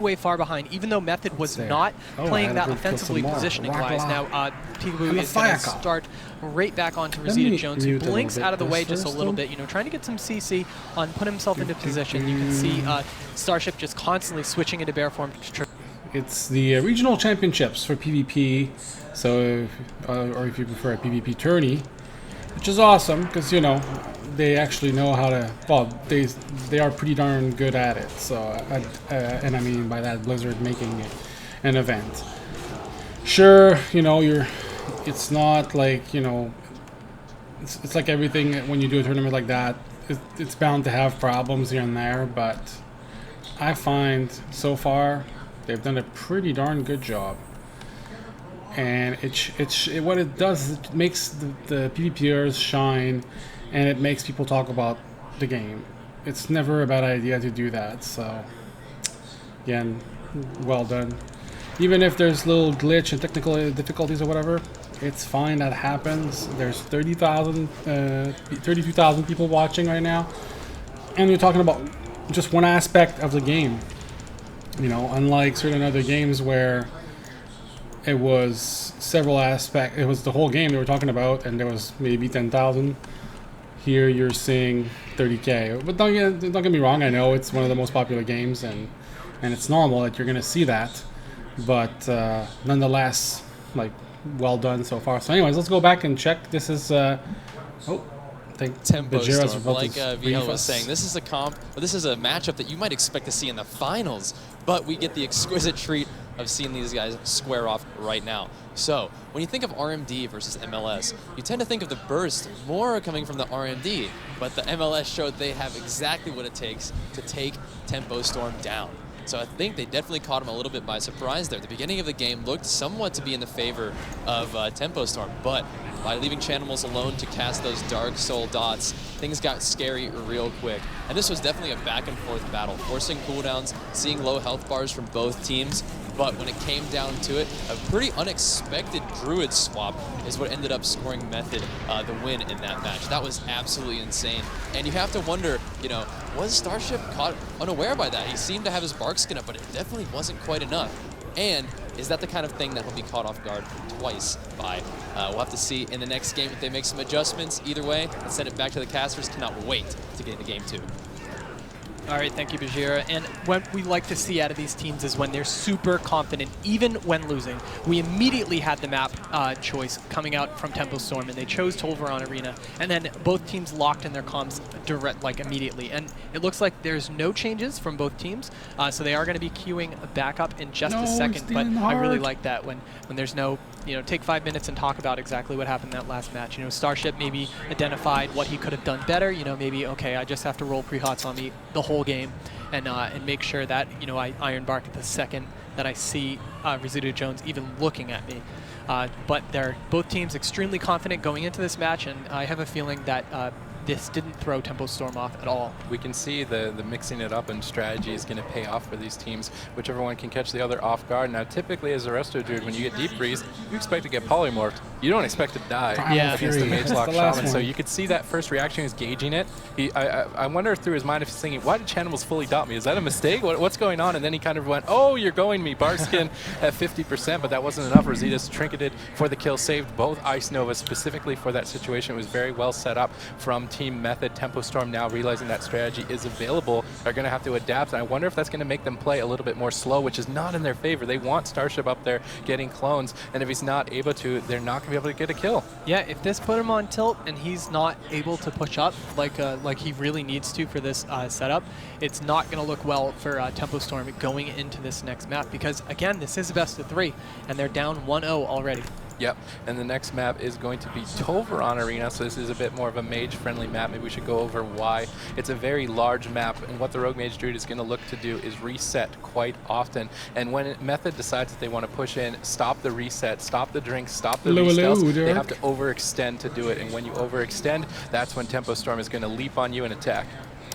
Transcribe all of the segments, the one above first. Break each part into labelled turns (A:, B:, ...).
A: way far behind, even though Method was not playing that offensively positioning-wise. Now, Peekaboo is going to start right back onto Rosita Jones, who blinks out of the way just a little bit, trying to get some CC on, put himself into position. You can see Starship just constantly switching into bear form.
B: It's the regional championships for PvP, so or if you prefer a PvP tourney, which is awesome because they actually know how to. Well, they are pretty darn good at it. So, and I mean by that, Blizzard making an event. Sure, it's not like it's like everything when you do a tournament like that. It's bound to have problems here and there, but I find so far they've done a pretty darn good job. And what it does is it makes the PvPers shine, and it makes people talk about the game. It's never a bad idea to do that. So, again, well done. Even if there's a little glitch and technical difficulties or whatever, it's fine. That happens. There's 32,000 people watching right now, and we're talking about just one aspect of the game. Unlike certain other games where it was several aspects, it was the whole game they were talking about, and there was maybe 10,000. Here you're seeing 30K. But don't get me wrong, I know it's one of the most popular games, and it's normal that you're going to see that. But nonetheless, well done so far. So anyways, let's go back and check. This is... I think
C: Tempo Storm, like VL was saying, this is a matchup that you might expect to see in the finals, but we get the exquisite treat of seeing these guys square off right now. So, when you think of RMD versus MLS, you tend to think of the burst more coming from the RMD, but the MLS showed they have exactly what it takes to take Tempo Storm down. So I think they definitely caught him a little bit by surprise there. The beginning of the game looked somewhat to be in the favor of Tempo Storm, but by leaving Chanimals alone to cast those Dark Soul dots, things got scary real quick. And this was definitely a back and forth battle, forcing cooldowns, seeing low health bars from both teams. But when it came down to it, a pretty unexpected Druid swap is what ended up scoring Method the win in that match. That was absolutely insane. And you have to wonder, was Starship caught unaware by that? He seemed to have his bark skin up, but it definitely wasn't quite enough. And is that the kind of thing that he'll be caught off guard twice by? We'll have to see in the next game if they make some adjustments. Either way, let's send it back to the casters. Cannot wait to get into game 2.
A: All right, thank you, Bajira. And what we like to see out of these teams is when they're super confident, even when losing. We immediately had the map choice coming out from Tempo Storm, and they chose Tolvaron Arena. And then both teams locked in their comms immediately. And it looks like there's no changes from both teams, so they are going to be queuing back up in just a second. But I really like that when there's no, take 5 minutes and talk about exactly what happened in that last match. Starship maybe identified what he could have done better. Maybe, okay, I just have to roll pre-hots on me the whole game and make sure that I Iron Bark at the second that I see Rosita Jones even looking at me. But they're both teams extremely confident going into this match, and I have a feeling that this didn't throw Tempo Storm off at all.
D: We can see the mixing it up and strategy is going to pay off for these teams, whichever one can catch the other off guard. Now, typically as a Resto Druid, when you get Deep Freeze, you expect to get polymorphed. You don't expect to die against the Mage Lock Shaman. So you could see that first reaction is gauging it. I wonder through his mind if he's thinking, why did Chanimals fully dot me? Is that a mistake? What's going on? And then he kind of went, oh, you're going me. Barkskin at 50%, but that wasn't enough. Rosita's trinketed for the kill, saved both Ice Novas specifically for that situation. It was very well set up from Team Method. Tempo Storm now realizing that strategy is available are going to have to adapt, and I wonder if that's going to make them play a little bit more slow, which is not in their favor. They want Starship up there getting clones, and if he's not able to, they're not going to be able to get a kill.
A: Yeah, if this put him on tilt and he's not able to push up like he really needs to for this setup, it's not going to look well for Tempo Storm going into this next map, because again, this is a best of 3 and they're down 1-0 already.
D: Yep, and the next map is going to be Tolvaron Arena, so this is a bit more of a mage-friendly map. Maybe we should go over why. It's a very large map, and what the Rogue Mage Druid is going to look to do is reset quite often. And when Method decides that they want to push in, stop the reset, stop the drinks, stop the restells, they have to overextend to do it. And when you overextend, that's when Tempo Storm is going to leap on you and attack.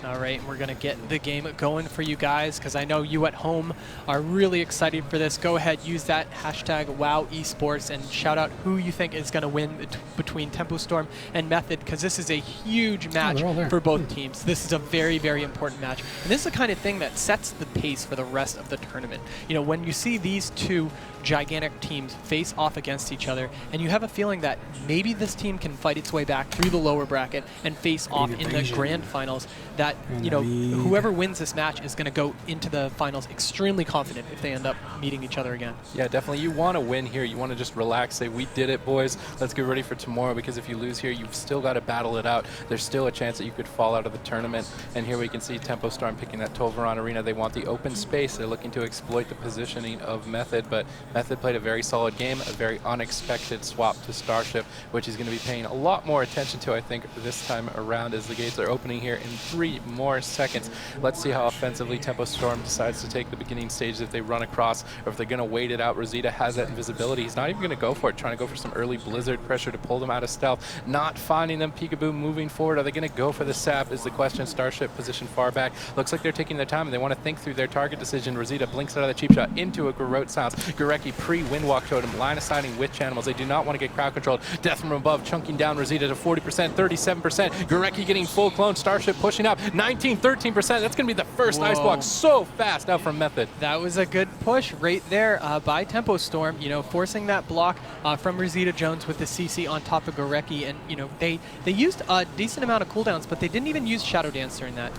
A: All right, we're going to get the game going for you guys because I know you at home are really excited for this. Go ahead, use that hashtag #WowEsports and shout out who you think is going to win between Tempo Storm and Method, because this is a huge match for both teams. This is a very, very important match. And this is the kind of thing that sets the pace for the rest of the tournament. You know, when you see these two gigantic teams face off against each other, and you have a feeling that maybe this team can fight its way back through the lower bracket and face off in the grand finals, that, you know, whoever wins this match is going to go into the finals extremely confident if they end up meeting each other again.
D: Yeah, definitely. You want to win here. You want to just relax, say, we did it, boys. Let's get ready for tomorrow, because if you lose here, you've still got to battle it out. There's still a chance that you could fall out of the tournament. And here we can see Tempo Storm picking that Tolvaron Arena. They want the open space. They're looking to exploit the positioning of Method, but Method played a very solid game, a very unexpected swap to Starship, which he's going to be paying a lot more attention to, I think, this time around, as the gates are opening here in 3 more seconds. Let's see how offensively Tempo Storm decides to take the beginning stage, if they run across or if they're going to wait it out. Rosita has that invisibility. He's not even going to go for it, trying to go for some early blizzard pressure to pull them out of stealth. Not finding them. Peekaboo moving forward. Are they going to go for the sap is the question. Starship positioned far back. Looks like they're taking their time and they want to think through their target decision. Rosita blinks out of the cheap shot into a Garrote Sounds. Gorecki pre-windwalk totem, line of sighting with Chanimals. They do not want to get crowd controlled. Death from above, chunking down Rosita to 40%, 37%. Gorecki getting full clone. Starship pushing up 19, 13%. That's going to be the first ice block so fast out from Method.
A: That was a good push right there by Tempo Storm, you know, forcing that block from Rosita Jones with the CC on top of Gorecki. And, you know, they used a decent amount of cooldowns, but they didn't even use Shadow Dance during that.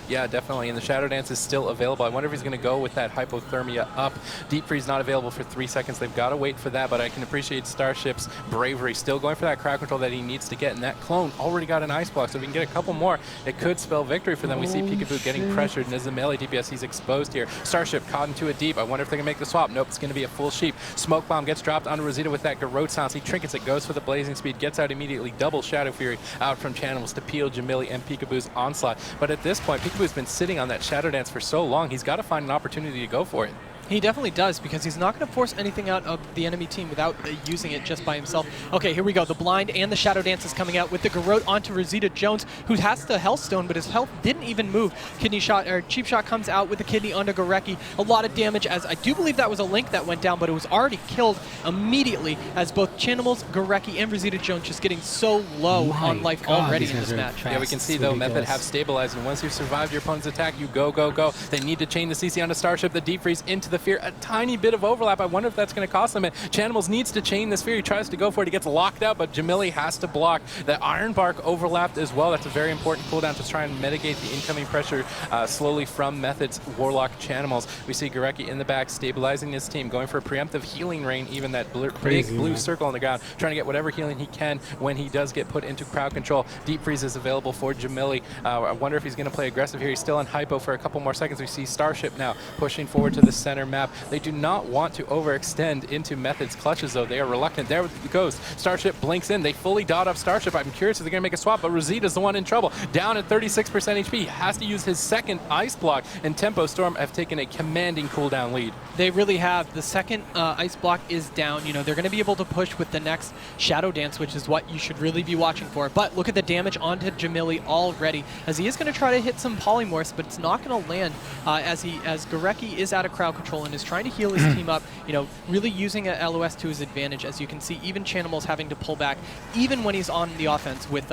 D: Yeah, definitely, and the Shadow Dance is still available. I wonder if he's going to go with that Hypothermia up. Deep Freeze not available for 3 seconds. They've got to wait for that, but I can appreciate Starship's bravery. Still going for that crowd control that he needs to get, and that clone already got an ice block, so if we can get a couple more, it could spell victory for them. We see Peekaboo getting pressured, and as a melee DPS, he's exposed here. Starship caught into a deep. I wonder if they can make the swap. Nope, it's going to be a full sheep. Smoke Bomb gets dropped on Rosita with that Garrote Sounds. He trinkets it, goes for the Blazing Speed, gets out immediately. Double Shadow Fury out from Chanimals to peel Jamili and Peekaboo's onslaught. But at this point, Peekaboo's been sitting on that Shadow Dance for so long, he's got to find an opportunity to go for it.
A: He definitely does, because he's not going to force anything out of the enemy team without using it just by himself. Okay, here we go. The blind and the Shadow Dance is coming out with the Garrote onto Rosita Jones, who has the health stone, but his health didn't even move. Kidney shot, or cheap shot comes out with the kidney onto Gorecki. A lot of damage, as I do believe that was a link that went down, but it was already killed immediately, as both Chanimals, Gorecki, and Rosita Jones just getting so low on life already in this match.
D: Yeah, we can see, though, Method have stabilized, and once you've survived your opponent's attack, you go, go, go. They need to chain the CC onto Starship, the Deep Freeze into the Fear. A tiny bit of overlap. I wonder if that's going to cost them it. Chanimals needs to chain this Fear. He tries to go for it. He gets locked out, but Jamili has to block. The Iron Bark overlapped as well. That's a very important cooldown to try and mitigate the incoming pressure slowly from Method's Warlock Chanimals. We see Gorecki in the back stabilizing his team, going for a preemptive healing rain, even that big blue circle on the ground, trying to get whatever healing he can when he does get put into crowd control. Deep Freeze is available for Jamili. I wonder if he's going to play aggressive here. He's still on hypo for a couple more seconds. We see Starship now pushing forward to the center map. They do not want to overextend into Method's clutches, though. They are reluctant. There it goes. Starship blinks in. They fully dot up Starship. I'm curious if they're going to make a swap, but Rosita's the one in trouble. Down at 36% HP. He has to use his second ice block, and Tempo Storm have taken a commanding cooldown lead.
A: They really have. The second ice block is down. You know, they're going to be able to push with the next Shadow Dance, which is what you should really be watching for. But look at the damage onto Jamili already, as he is going to try to hit some polymorphs, but it's not going to land as Gorecki is out of crowd control and is trying to heal his team up, you know, really using a LOS to his advantage. As you can see, even Chanimals having to pull back, even when he's on the offense with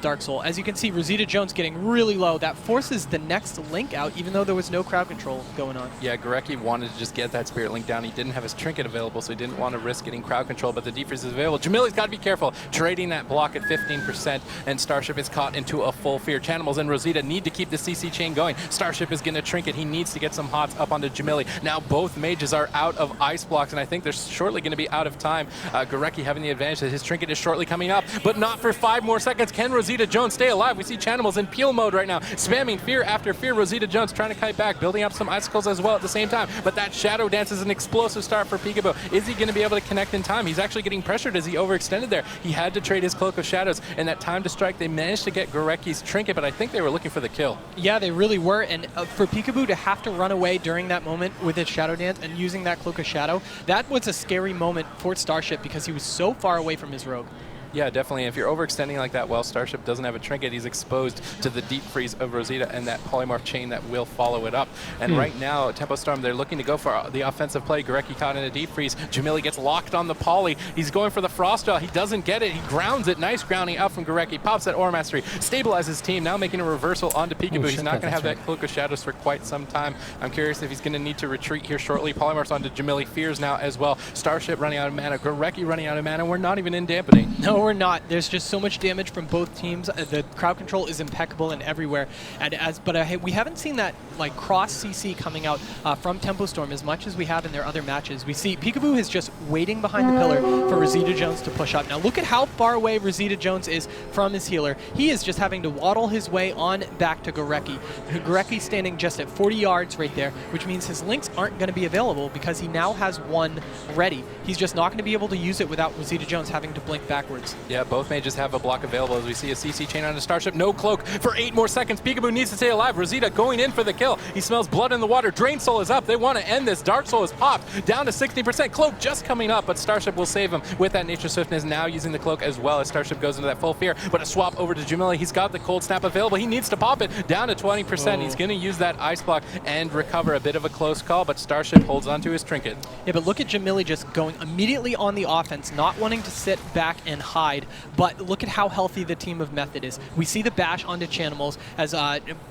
A: Dark Soul. As you can see, Rosita Jones getting really low. That forces the next link out, even though there was no crowd control going on.
D: Yeah, Gorecki wanted to just get that Spirit Link down. He didn't have his trinket available, so he didn't want to risk getting crowd control, but the Deep Freeze is available. Jamili's got to be careful, trading that block at 15%, and Starship is caught into a full Fear. Chanimals and Rosita need to keep the CC chain going. Starship is going to trinket. He needs to get some hots up onto Jamili. Now both mages are out of ice blocks, and I think they're shortly going to be out of time. Gorecki having the advantage that his trinket is shortly coming up, but not for 5 more seconds. Can Rosita Jones stay alive? We see Chanimals in peel mode right now, spamming Fear after Fear. Rosita Jones trying to kite back, building up some icicles as well at the same time, but that Shadow Dance is an explosive start for Peekaboo. Is he going to be able to connect in time? He's actually getting pressured as he overextended there. He had to trade his Cloak of Shadows, and that time to strike, they managed to get Gorecki's trinket, but I think they were looking for the kill.
A: Yeah, they really were, and for Peekaboo to have to run away during that moment with his Shadow Dance and using that Cloak of Shadow, that was a scary moment for Starship because he was so far away from his rogue.
D: Yeah, definitely. If you're overextending like that while Starship doesn't have a trinket, he's exposed to the deep freeze of Rosita and that polymorph chain that will follow it up. And right now, Tempo Storm, they're looking to go for the offensive play. Gorecki caught in a deep freeze. Jamili gets locked on the poly. He's going for the Frostjaw. He doesn't get it. He grounds it. Nice grounding out from Gorecki. Pops that Aura Mastery. Stabilizes his team. Now making a reversal onto Peekaboo. He's not going to have that Cloak of Shadows for quite some time. I'm curious if he's going to need to retreat here shortly. Polymorphs onto Jamili. Fears now as well. Starship running out of mana. Gorecki running out of mana. We're not even in dampening.
A: No, we're not. There's just so much damage from both teams. The crowd control is impeccable and everywhere. But we haven't seen that like cross CC coming out from Tempo Storm as much as we have in their other matches. We see Peekaboo is just waiting behind the pillar for Rosita Jones to push up. Now look at how far away Rosita Jones is from his healer. He is just having to waddle his way on back to Gorecki. Gorecki standing just at 40 yards right there, which means his links aren't going to be available because he now has one ready. He's just not going to be able to use it without Rosita Jones having to blink backwards.
D: Yeah, both mages have a block available as we see a CC chain onto Starship. No cloak for 8 more seconds. Peekaboo needs to stay alive. Rosita going in for the kill. He smells blood in the water. Drain Soul is up. They want to end this. Dark Soul is popped down to 60%. Cloak just coming up, but Starship will save him with that Nature Swiftness, now using the cloak as well as Starship goes into that full fear. But a swap over to Jamili. He's got the cold snap available. He needs to pop it down to 20%. He's going to use that ice block and recover. A bit of a close call, but Starship holds onto his trinket.
A: Yeah, but look at Jamili just going immediately on the offense, not wanting to sit back and hide. But look at how healthy the team of Method is. We see the bash onto Chanimals as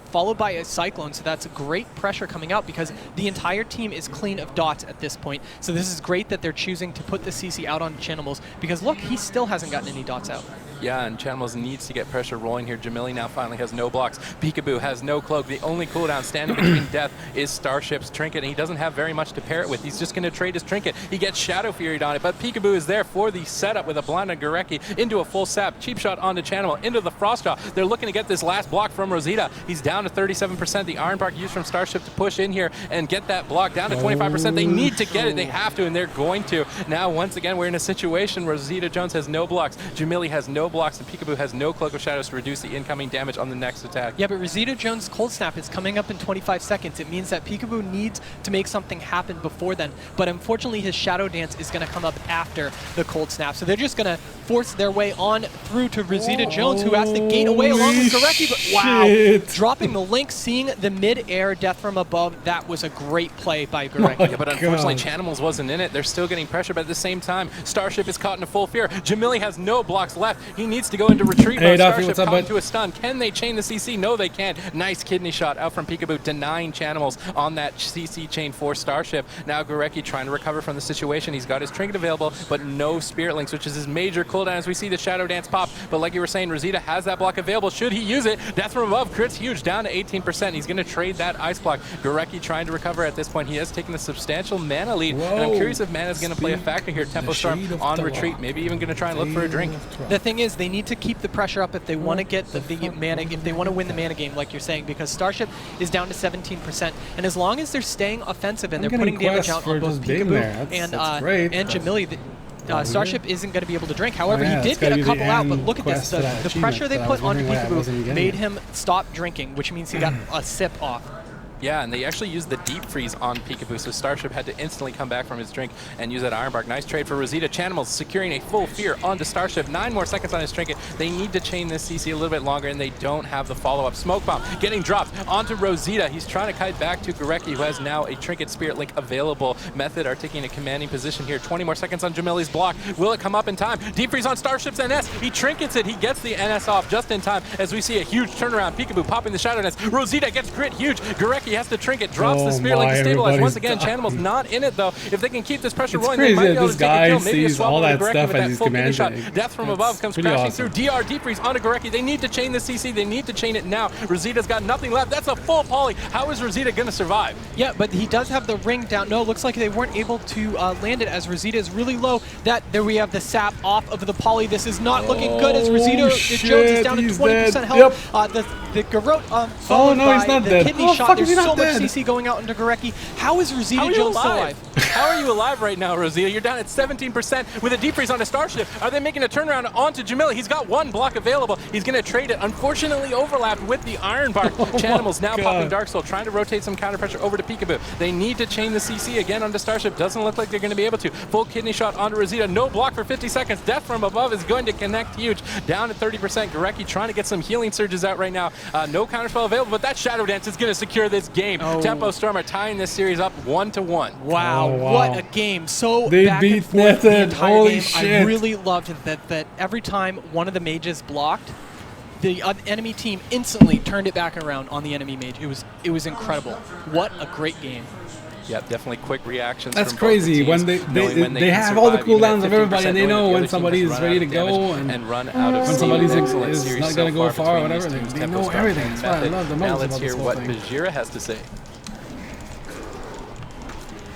A: followed by a Cyclone, so that's great pressure coming out because the entire team is clean of dots at this point. So this is great that they're choosing to put the CC out on Chanimals because look, he still hasn't gotten any dots out.
D: Yeah, and Chanimals needs to get pressure rolling here. Jamili now finally has no blocks. Peekaboo has no cloak. The only cooldown standing between death is Starship's trinket, and he doesn't have very much to pair it with. He's just going to trade his trinket. He gets Shadow Fury'd on it, but Peekaboo is there for the setup with a blind on Gorecki into a full sap. Cheap shot onto Chanimal, into the Frostjaw. They're looking to get this last block from Rosita. He's down to 37%. The Iron Bark used from Starship to push in here and get that block down to 25%. They need to get it. They have to, and they're going to. Now, once again, we're in a situation where Rosita Jones has no blocks. Jamili has no blocks, and Peekaboo has no Cloak of Shadows to reduce the incoming damage on the next attack.
A: Yeah, but Rosita Jones' Cold Snap is coming up in 25 seconds. It means that Peekaboo needs to make something happen before then. But unfortunately, his Shadow Dance is going to come up after the Cold Snap. So they're just going to force their way on through to Rosita Jones, who has to gate away along with Gorecki. But wow, dropping the link, seeing the mid-air death from above, that was a great play by Gorecki.
D: Yeah, but unfortunately, Chanimals wasn't in it. They're still getting pressure, but at the same time, Starship is caught in a full fear. Jamili has no blocks left. He needs to go into retreat mode. Starship caught into a stun. Can they chain the CC? No, they can't. Nice kidney shot out from Peekaboo, denying Chanimals on that CC chain for Starship. Now Gorecki trying to recover from the situation. He's got his trinket available, but no Spirit Links, which is his major cooldown as we see the Shadow Dance pop. But like you were saying, Rosita has that block available. Should he use it? Death from above, crit's huge, down to 18%. He's going to trade that ice block. Gorecki trying to recover at this point. He has taken a substantial mana lead, and I'm curious if mana is going to play a factor here. Tempo Storm on retreat, maybe even going to try and look for a drink.
A: The thing is, they need to keep the pressure up if they want to get the mana, if they want to win the mana game, like you're saying, because Starship is down to 17%, and as long as they're staying offensive and they're putting damage out on both Peekaboo and Jamili, Starship isn't going to be able to drink. However, he did get a couple out, but look at this. The pressure they put onto Peekaboo made him stop drinking, which means he got a sip off.
D: Yeah, and they actually used the deep freeze on Peekaboo, so Starship had to instantly come back from his drink and use that Iron Bark. Nice trade for Rosita. Chanimals securing a full fear onto Starship. 9 more seconds on his trinket. They need to chain this CC a little bit longer, and they don't have the follow-up. Smoke Bomb getting dropped onto Rosita. He's trying to kite back to Gorecki, who has now a Trinket Spirit Link available. Method are taking a commanding position here. 20 more seconds on Jamili's block. Will it come up in time? Deep freeze on Starship's NS. He trinkets it. He gets the NS off just in time as we see a huge turnaround. Peekaboo popping the Shadow Dance. Rosita gets crit huge. Gorecki has to trinket. Drops the Spirit Link to stabilize. Once again, Chanimal's not in it though. If they can keep this pressure rolling, they might be able to take a kill. Maybe a swap over to Gorecki with that full kidney shot. Death from above comes crashing through. DR deep freeze onto Gorecki. They need to chain the CC. They need to chain it now. Rosita's got nothing left. That's a full poly. How is Rosita going to survive?
A: Yeah, but he does have the ring down. No, it looks like they weren't able to land it as Rosita is really low. There we have the sap off of the poly. This is not looking good as Rosita Jones is down to 20% health. The Garrote followed by the kidney shot. There's
B: not
A: so much
B: dead?
A: CC going out into Gorecki. How is
D: How
A: Rosita
D: are you
A: Jones still
D: alive?
A: alive?
D: How are you alive right now, Rosita? You're down at 17% with a deep freeze on a Starship. Are they making a turnaround onto Jamila? He's got one block available. He's going to trade it. Unfortunately overlapped with the Iron Bark. Chanimals now popping Dark Soul, trying to rotate some counter pressure over to Peekaboo. They need to chain the CC again onto Starship. Doesn't look like they're going to be able to. Full kidney shot onto Rosita. No block for 50 seconds. Death from above is going to connect huge. Down at 30%. Gorecki trying to get some healing surges out right now. No counterspell available, but that Shadow Dance is going to secure this game. Tempo Storm are tying this series up 1-1.
A: Wow,
B: Oh, wow.
A: what a game. So
B: They
A: back
B: beat
A: and forth the
B: Method.
A: entire
B: Holy
A: game.
B: shit.
A: I really loved that every time one of the mages blocked, the enemy team instantly turned it back around on the enemy mage. It was incredible. What a great game.
D: Yep, definitely quick reactions.
B: That's
D: from
B: crazy.
D: both the
B: When
D: teams,
B: they
D: can
B: have all the
D: survive even at
B: cooldowns of everybody,
D: 15%,
B: and they
D: knowing that
B: know
D: the
B: when
D: other team
B: somebody
D: has
B: is
D: run
B: ready
D: out
B: to
D: of
B: go
D: damage
B: and
D: run out of
B: when
D: steam.
B: somebody's
D: Excellent
B: is
D: series
B: not
D: so
B: gonna go far,
D: between
B: whatever.
D: these teams.
B: They
D: Tempo
B: know
D: Storm
B: everything.
D: and
B: That's what I
D: Method.
B: love the
D: Now
B: most
D: let's
B: about
D: hear
B: this
D: what
B: whole thing.
D: Bajira has to say.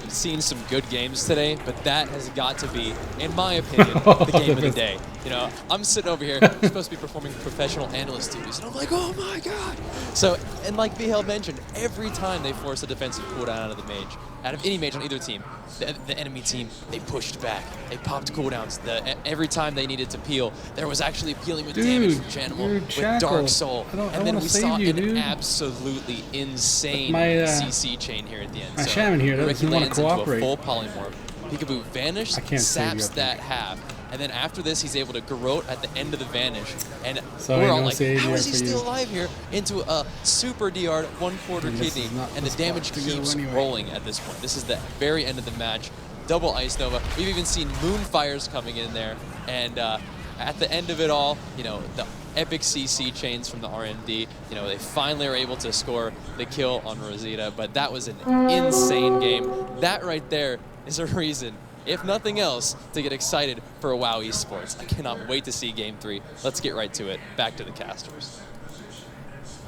C: Seen some good games today, but that has got to be, in my opinion, the game of the day. You know, I'm sitting over here, I'm supposed to be performing professional analyst duties, and I'm like, oh my god! So, and like Vihel mentioned, every time they force a defensive cooldown out of the mage, out of any mage on either team, the enemy team, they pushed back. They popped cooldowns. Every time they needed to peel, there was actually peeling with damage from Chanimal, with Dark Soul. And then we saw an absolutely insane CC chain here at the end.
B: My
C: So
B: shaman here doesn't
C: Gorecki
B: wanna
C: lands into a
B: cooperate.
C: full polymorph. Peekaboo vanished,
B: I can't save you,
C: saps
B: I
C: that half. And then after this, he's able to garrote at the end of the vanish. And
B: Sorry,
C: we're all
B: no
C: like,
B: save
C: how
B: here
C: is he
B: for
C: still
B: you.
C: alive here? Into a super DR 1/4
B: And this
C: kidney.
B: is not
C: And
B: the
C: the damage
B: spot to go
C: keeps
B: anyway.
C: rolling at this point. This is the very end of the match. Double Ice Nova. We've even seen Moonfires coming in there. And at the end of it all, you know, the epic CC chains from the RMD, you know, they finally are able to score the kill on Rosita. But that was an insane game. That right there is a reason, if nothing else, to get excited for a WoW Esports. I cannot wait to see Game 3. Let's get right to it. Back to the casters.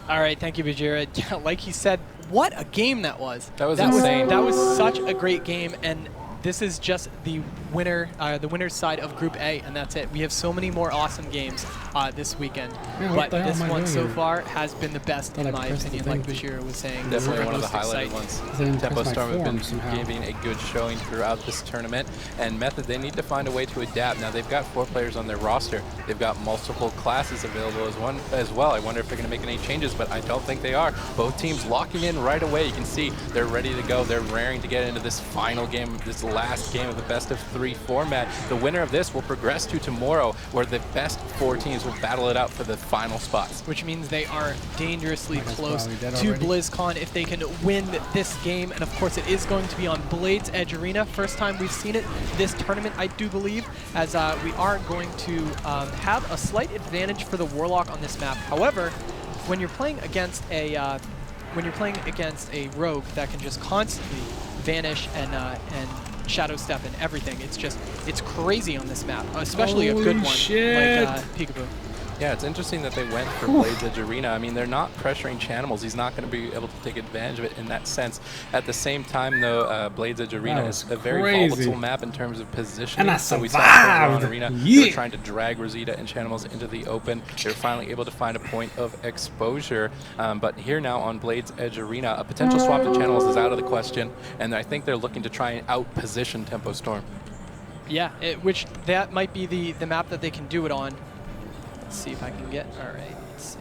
A: All right, thank you, Bajira. Yeah, like he said, what a game that was.
D: That was insane.
A: That was such a great game, and this is just the winner's side of Group A, and that's it. We have so many more awesome games this weekend,
B: Yeah, what
A: but
B: the hell
A: this
B: am I
A: one
B: doing
A: so
B: here?
A: far has been the best
B: Thought I
A: in my
B: pressed the
A: opinion, like
B: thing.
A: Bajira was saying.
D: Definitely one of the
A: Most
D: highlighted
A: exciting.
D: ones.
B: I didn't
D: Tempo
B: press my
D: Storm have
B: form
D: been
B: somehow.
D: giving a good showing throughout this tournament. And Method, they need to find a way to adapt. Now, they've got 4 players on their roster. They've got multiple classes available as well. I wonder if they're going to make any changes, but I don't think they are. Both teams locking in right away. You can see they're ready to go. They're raring to get into this final game, this last game of the best-of-3 format. The winner of this will progress to tomorrow, where the best 4 teams will battle it out for the final spots.
A: Which means they are dangerously
B: Mike is
A: close
B: probably dead
A: to
B: already.
A: BlizzCon if they can win this game. And of course, it is going to be on Blades Edge Arena. First time we've seen it this tournament, I do believe, as we are going to have a slight advantage for the Warlock on this map. However, when you're playing against a rogue that can just constantly vanish and shadow step and everything, it's crazy on this map, especially a good
B: Holy
A: one
B: shit.
A: like Peekaboo.
D: Yeah, it's interesting that they went for Blades Edge Arena. I mean, they're not pressuring Chanimals. He's not going to be able to take advantage of it in that sense. At the same time, though, Blades Edge Arena is a very
B: crazy.
D: volatile map in terms of positioning.
B: And I
D: so we saw
B: survived.
D: Around Arena, they
B: Yeah.
D: were trying to drag Rosita and Chanimals into the open. They were finally able to find a point of exposure. But here now on Blades Edge Arena, a potential swap to Chanimals is out of the question, and I think they're looking to try and out-position Tempo Storm.
A: Yeah, which that might be the map that they can do it on. Let's see if I can get, all right, let's see.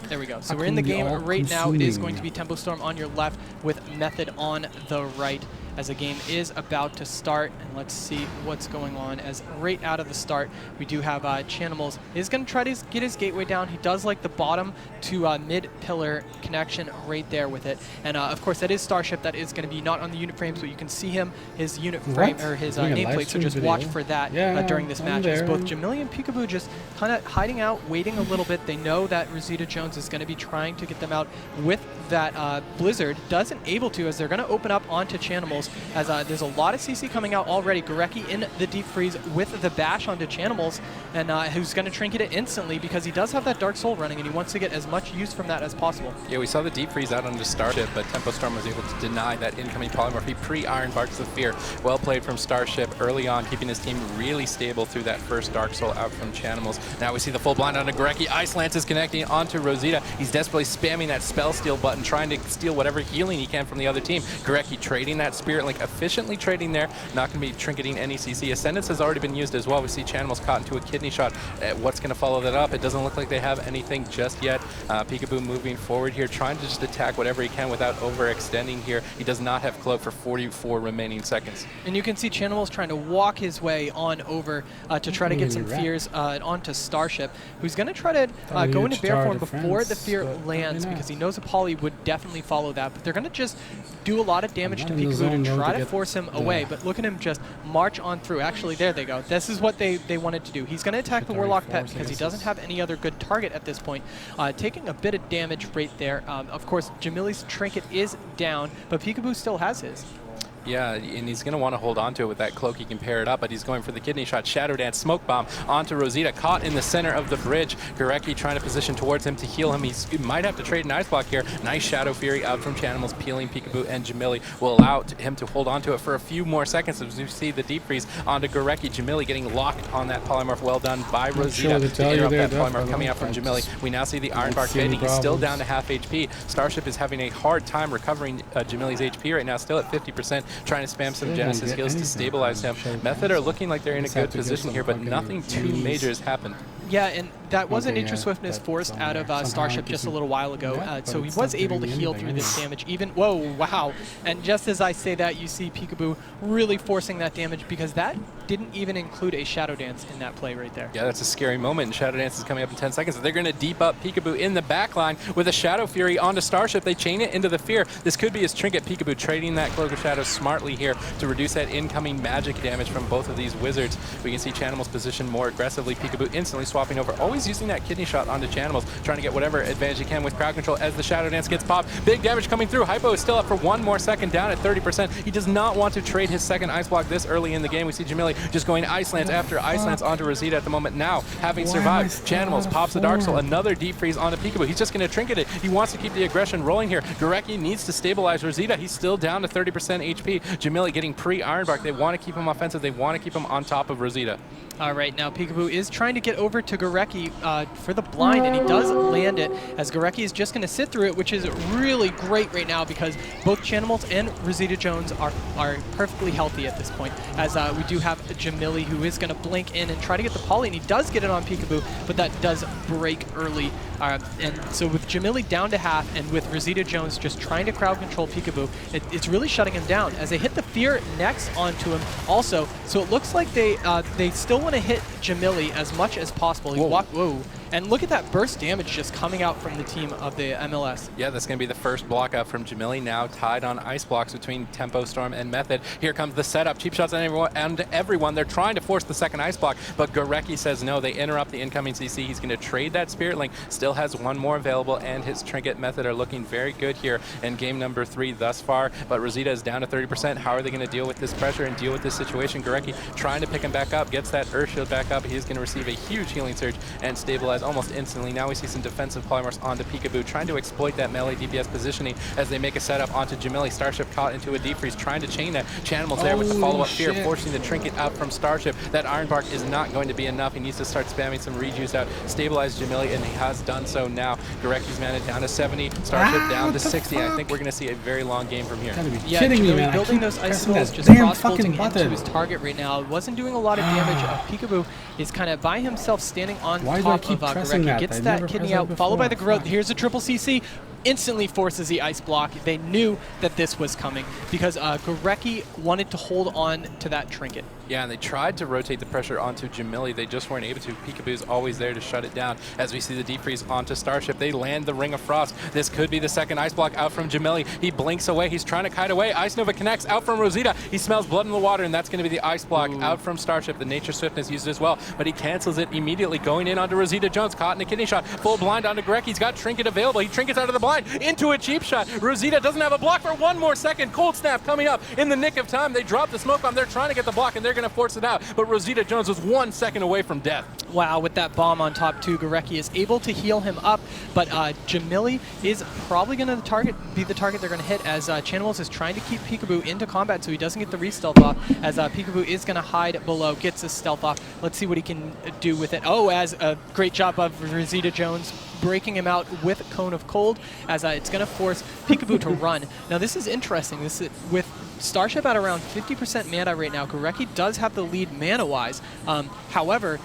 A: There we go. So we're in the game right now. It is going to be Tempo Storm on your left with Method on the right as the game is about to start. And let's see what's going on as right out of the start, we do have Chanimals is going to try to get his gateway down. He does like the bottom to mid pillar connection right there with it. And of course, that is Starship. That is going to be not on the unit frames, but you can see him, his unit frame, or his
B: Doing a live
A: nameplate. So
B: stream
A: just
B: video?
A: watch for that
B: Yeah,
A: during this
B: I'm
A: match. As
B: there.
A: both Jamili and Peekaboo just kind of hiding out, waiting a little bit. They know that Rosita Jones is going to be trying to get them out with that Blizzard. Doesn't able to, as they're going to open up onto Chanimals. Chanimals, as there's a lot of CC coming out already. Gorecki in the deep freeze with the bash onto Chanimals, and who's going to trinket it instantly because he does have that Dark Soul running, and he wants to get as much use from that as possible.
D: Yeah, we saw the deep freeze out on the Starship, but Tempo Storm was able to deny that incoming polymorph. He pre-Iron Barks the Fear. Well played from Starship early on, keeping his team really stable through that first Dark Soul out from Chanimals. Now we see the full blind onto Gorecki. Ice Lance is connecting onto Rosita. He's desperately spamming that spell steal button, trying to steal whatever healing he can from the other team. Gorecki trading that Spirit Link, efficiently trading there, not going to be trinketing any CC. Ascendance has already been used as well. We see Chanimals caught into a kidney shot. What's going to follow that up? It doesn't look like they have anything just yet. Peekaboo moving forward here, trying to just attack whatever he can without overextending here. He does not have Cloak for 44 remaining seconds.
A: And you can see Chanimals trying to walk his way on over to try to get some fears onto Starship, who's going to try to go into bear form before the fear lands, because he knows a poly would definitely follow that. But they're going to just do a lot of damage to Peekaboo to try to force him away. But look at him just march on through. Actually, there they go. This is what they wanted to do. He's going to attack the Warlock Pet because he doesn't have any other good target at this point. Taking a bit of damage right there. Of course, Jamili's trinket is down, but Peekaboo still has his.
D: Yeah, and he's going to want to hold on to it with that cloak. He can pair it up, but he's going for the kidney shot. Shadow Dance, Smoke Bomb onto Rosita, caught in the center of the bridge. Gorecki trying to position towards him to heal him. He might have to trade an Ice Block here. Nice Shadow Fury out from Chanimals, peeling Peekaboo, and Jamili will allow him to hold on to it for a few more seconds as we see the deep freeze onto Gorecki. Jamili getting locked on that polymorph. Well done by Rosita to interrupt that polymorph coming out from Jamili. We now see the Iron Bark fading. He's still down to half HP. Starship is having a hard time recovering Jamili's HP right now, still at 50%, trying to spam some Genesis heals to stabilize him. Method are looking like they're in a good position here, but nothing too major has happened.
A: Yeah, and that was an Intra Swiftness forced out of Starship just a little while ago, so he was able to heal through this damage even. Whoa, wow. And just as I say that, you see Peekaboo really forcing that damage, because that didn't even include a Shadow Dance in that play right there.
D: Yeah, that's a scary moment, and Shadow Dance is coming up in 10 seconds. They're going to deep up Peekaboo in the back line with a Shadow Fury onto Starship. They chain it into the Fear. This could be his trinket. Peekaboo trading that Cloak of Shadows smartly here to reduce that incoming magic damage from both of these wizards. We can see Chanimals positioned more aggressively. Peekaboo instantly swapping over, always using that kidney shot onto Chanimals, trying to get whatever advantage he can with crowd control as the Shadow Dance gets popped. Big damage coming through. Hypo is still up for one more second, down at 30%. He does not want to trade his second Ice Block this early in the game. We see Jamili just going Ice Lance after Ice Lance onto Rosita at the moment. Now, having survived, Chanimals pops the Dark Soul, another deep freeze onto Peekaboo. He's just going to trinket it. He wants to keep the aggression rolling here. Gorecki needs to stabilize Rosita. He's still down to 30% HP. Jamili getting pre-Iron Bark. They want to keep him offensive. They want to keep him on top of Rosita.
A: All right, now Peekaboo is trying to get over to Gorecki for the blind, and he does land it, as Gorecki is just going to sit through it, which is really great right now, because both Chanimals and Rosita Jones are perfectly healthy at this point, as we do have Jamili, who is going to blink in and try to get the poly, and he does get it on Peekaboo, but that does break early. And so with Jamili down to half, and with Rosita Jones just trying to crowd control Peekaboo, it's really shutting him down, as they hit the Fear next onto him also. So it looks like they still want to hit Jamili as much as possible. Whoa. And look at that burst damage just coming out from the team of the MLS.
D: Yeah, that's going to be the first block out from Jamili, now tied on ice blocks between Tempo Storm and Method. Here comes the setup. Cheap shots on everyone. They're trying to force the second ice block, but Gorecki says no. They interrupt the incoming CC. He's going to trade that Spirit Link. Still has one more available, and his Trinket Method are looking very good here in game number 3 thus far, but Rosita is down to 30%. How are they going to deal with this pressure and deal with this situation? Gorecki trying to pick him back up, gets that Earth Shield back up. He's going to receive a huge healing surge and stabilize almost instantly. Now we see some defensive polymorphs onto Peekaboo, trying to exploit that melee DPS positioning as they make a setup onto Jamili. Starship caught into a deep freeze, trying to chain that. Chanimals there with the follow-up Fear, forcing the trinket out from Starship. That Iron Bark is not going to be enough. He needs to start spamming some rejuice out, stabilize Jamili, and he has done so now. Gorecki's mana down to 70, Starship down to 60. I think we're going to see a very long game from here.
A: Yeah, Jamili building those icicles, just cross-bolting into his target right now. Wasn't doing a lot of damage. Peekaboo is kind of by himself, standing on top of Gorecki. Gets that kidney out, followed by the growth. Here's a triple CC. Instantly forces the ice block. They knew that this was coming because Gorecki wanted to hold on to that trinket.
D: Yeah, and they tried to rotate the pressure onto Jamili. They just weren't able to. Peekaboo's always there to shut it down. As we see the deep freeze onto Starship, they land the Ring of Frost. This could be the second ice block out from Jamili. He blinks away. He's trying to kite away. Ice Nova connects out from Rosita. He smells blood in the water, and that's going to be the ice block out from Starship. The Nature Swiftness used as well, but he cancels it immediately, going in onto Rosita Jones. Caught in a kidney shot. Full blind onto Gorecki. He's got Trinket available. He trinkets out of the blind. behind into a cheap shot. Rosita doesn't have a block for 1 more second. Cold snap coming up in the nick of time. They drop the smoke bomb. They're trying to get the block, and they're going to force it out. But Rosita Jones was 1 second away from death.
A: Wow, with that bomb on top too, Gorecki is able to heal him up, but Jamili is probably going to be the target they're going to hit, as Chanimals is trying to keep Peekaboo into combat so he doesn't get the re-stealth off, as Peekaboo is going to hide below, gets his stealth off. Let's see what he can do with it. Oh, as a great job of Rosita Jones breaking him out with Cone of Cold, as it's going to force Peekaboo to run. Now this is interesting. This is with Starship at around 50% mana right now. Gorecki does have the lead mana-wise. However,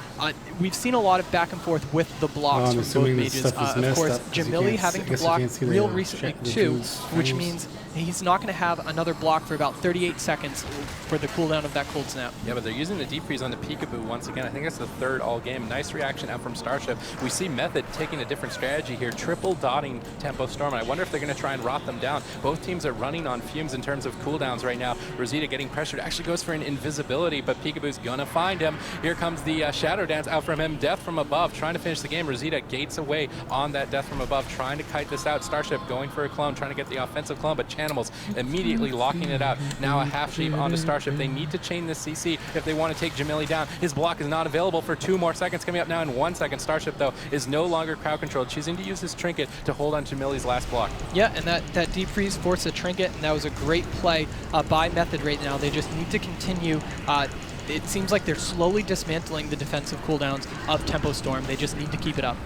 A: we've seen a lot of back and forth with the blocks from both mages. Of course, Jamili having to block real recently too, which means he's not going to have another block for about 38 seconds for the cooldown of that cold snap.
D: Yeah, but they're using the deep freeze on the Peekaboo once again. I think that's the 3rd all game. Nice reaction out from Starship. We see Method taking a different strategy here, triple dotting Tempo Storm. And I wonder if they're going to try and rot them down. Both teams are running on fumes in terms of cooldowns right now. Rosita getting pressured, actually goes for an invisibility, but Peekaboo's gonna find him. Here comes the Shadow Dance out from him. Death from above, trying to finish the game. Rosita gates away on that Death from above, trying to kite this out. Starship going for a clone, trying to get the offensive clone, but Chanimals immediately locking it out. Now a half shape onto Starship. They need to chain this CC if they want to take Jamili down. His block is not available for 2 more seconds. Coming up now in 1 second. Starship, though, is no longer crowd controlled, choosing to use his trinket to hold on to Jamili's last block.
A: Yeah, and that deep freeze forced a trinket, and that was a great play by Method right now. They just need to continue. It seems like they're slowly dismantling the defensive cooldowns of Tempo Storm. They just need to keep it up.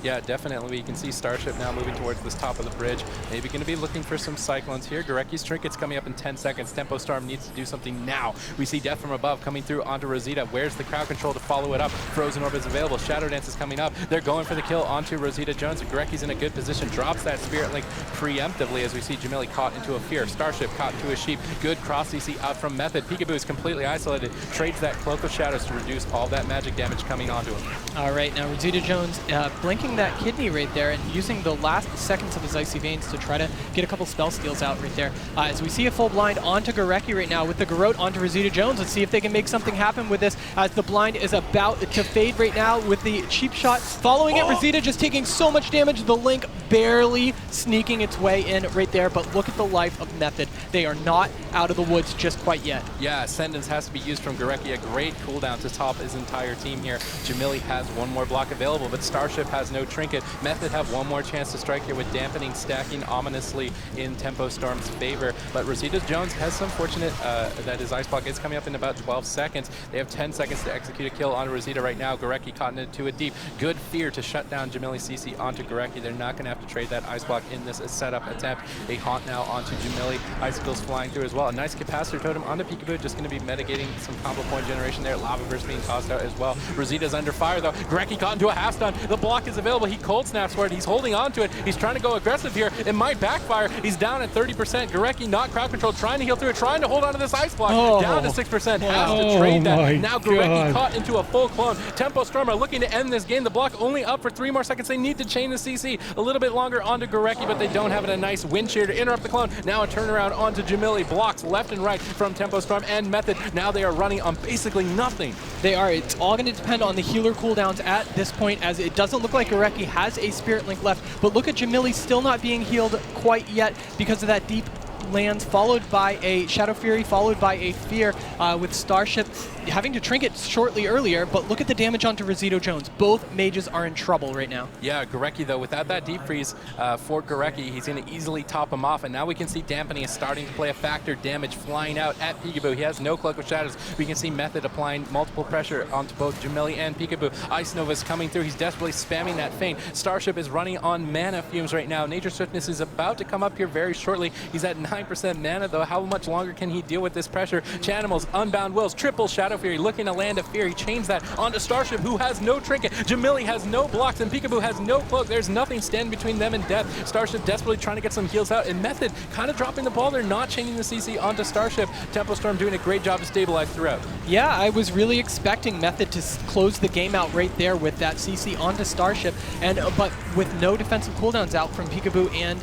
D: Yeah, definitely. You can see Starship now moving towards this top of the bridge. Maybe going to be looking for some Cyclones here. Gorecki's Trinket's coming up in 10 seconds. Tempo Storm needs to do something now. We see Death from above coming through onto Rosita. Where's the crowd control to follow it up? Frozen Orb is available. Shadow Dance is coming up. They're going for the kill onto Rosita Jones. Gorecki's in a good position. Drops that Spirit Link preemptively as we see Jamili caught into a fear. Starship caught into a sheep. Good cross CC out from Method. Peekaboo is completely isolated. Trades that Cloak of Shadows to reduce all that magic damage coming onto him.
A: All right, now Rosita Jones blinking that kidney right there and using the last seconds of his Icy Veins to try to get a couple spell steals out right there. As we see a full blind onto Gorecki right now with the Garrote onto Rosita Jones. Let's see if they can make something happen with this, as the blind is about to fade right now with the cheap shot. Following it, Rosita just taking so much damage. The Link barely sneaking its way in right there, but look at the life of Method. They are not out of the woods just quite yet.
D: Yeah, Ascendance has to be used from Gorecki. A great cooldown to top his entire team here. Jamili has 1 more block available, but Starship has no trinket. Method have 1 more chance to strike here with Dampening stacking ominously in Tempo Storm's favor. But Rosita Jones has some fortunate that his ice block is coming up in about 12 seconds. They have 10 seconds to execute a kill on Rosita right now. Gorecki caught into it deep. Good fear to shut down Jamili CC onto Gorecki. They're not going to have to trade that ice block in this setup attempt. A haunt now onto Jamili. Icicles flying through as well. A nice capacitor totem onto Peekaboo, just going to be mitigating some combo point generation there. Lava Burst being tossed out as well. Rosita's under fire though. Gorecki caught into a half stun. The block is available. He cold snaps for it. He's holding on to it. He's trying to go aggressive here. It might backfire. He's down at 30%. Gorecki not crowd control, trying to heal through it, trying to hold on to this ice block. Down to 6%. Has to trade that. Now Gorecki caught into a full clone. Tempo Storm are looking to end this game. The block only up for 3 more seconds. They need to chain the CC a little bit longer onto Gorecki, but they don't have it. A nice wind shear to interrupt the clone. Now a turnaround onto Jamili. Blocks left and right from Tempo Storm and Method. Now they are running on basically nothing.
A: They are. It's all going to depend on the healer cooldowns at this point, as it doesn't look like Gorecki has a Spirit Link left. But look at Jamili still not being healed quite yet because of that deep lands, followed by a Shadow Fury, followed by a Fear, with Starship having to trinket shortly earlier, but look at the damage onto Rosita Jones. Both mages are in trouble right now.
D: Yeah, Gorecki though, without that deep freeze for Gorecki, he's going to easily top him off, and now we can see Dampening is starting to play a factor. Damage flying out at Peekaboo. He has no Cloak of Shadows. We can see Method applying multiple pressure onto both Jamili and Peekaboo. Ice Nova is coming through. He's desperately spamming that feint. Starship is running on mana fumes right now. Nature Swiftness is about to come up here very shortly. He's at 9% mana though. How much longer can he deal with this pressure? Chanimals, Unbound Wills, triple Shadow Fury, looking to land a Fear. He chains that onto Starship, who has no trinket. Jamili has no blocks, and Peekaboo has no cloak. There's nothing standing between them and death. Starship desperately trying to get some heals out, and Method kind of dropping the ball. They're not chaining the CC onto Starship. Tempo Storm doing a great job to stabilize throughout.
A: Yeah, I was really expecting Method to close the game out right there with that CC onto Starship, and but with no defensive cooldowns out from Peekaboo and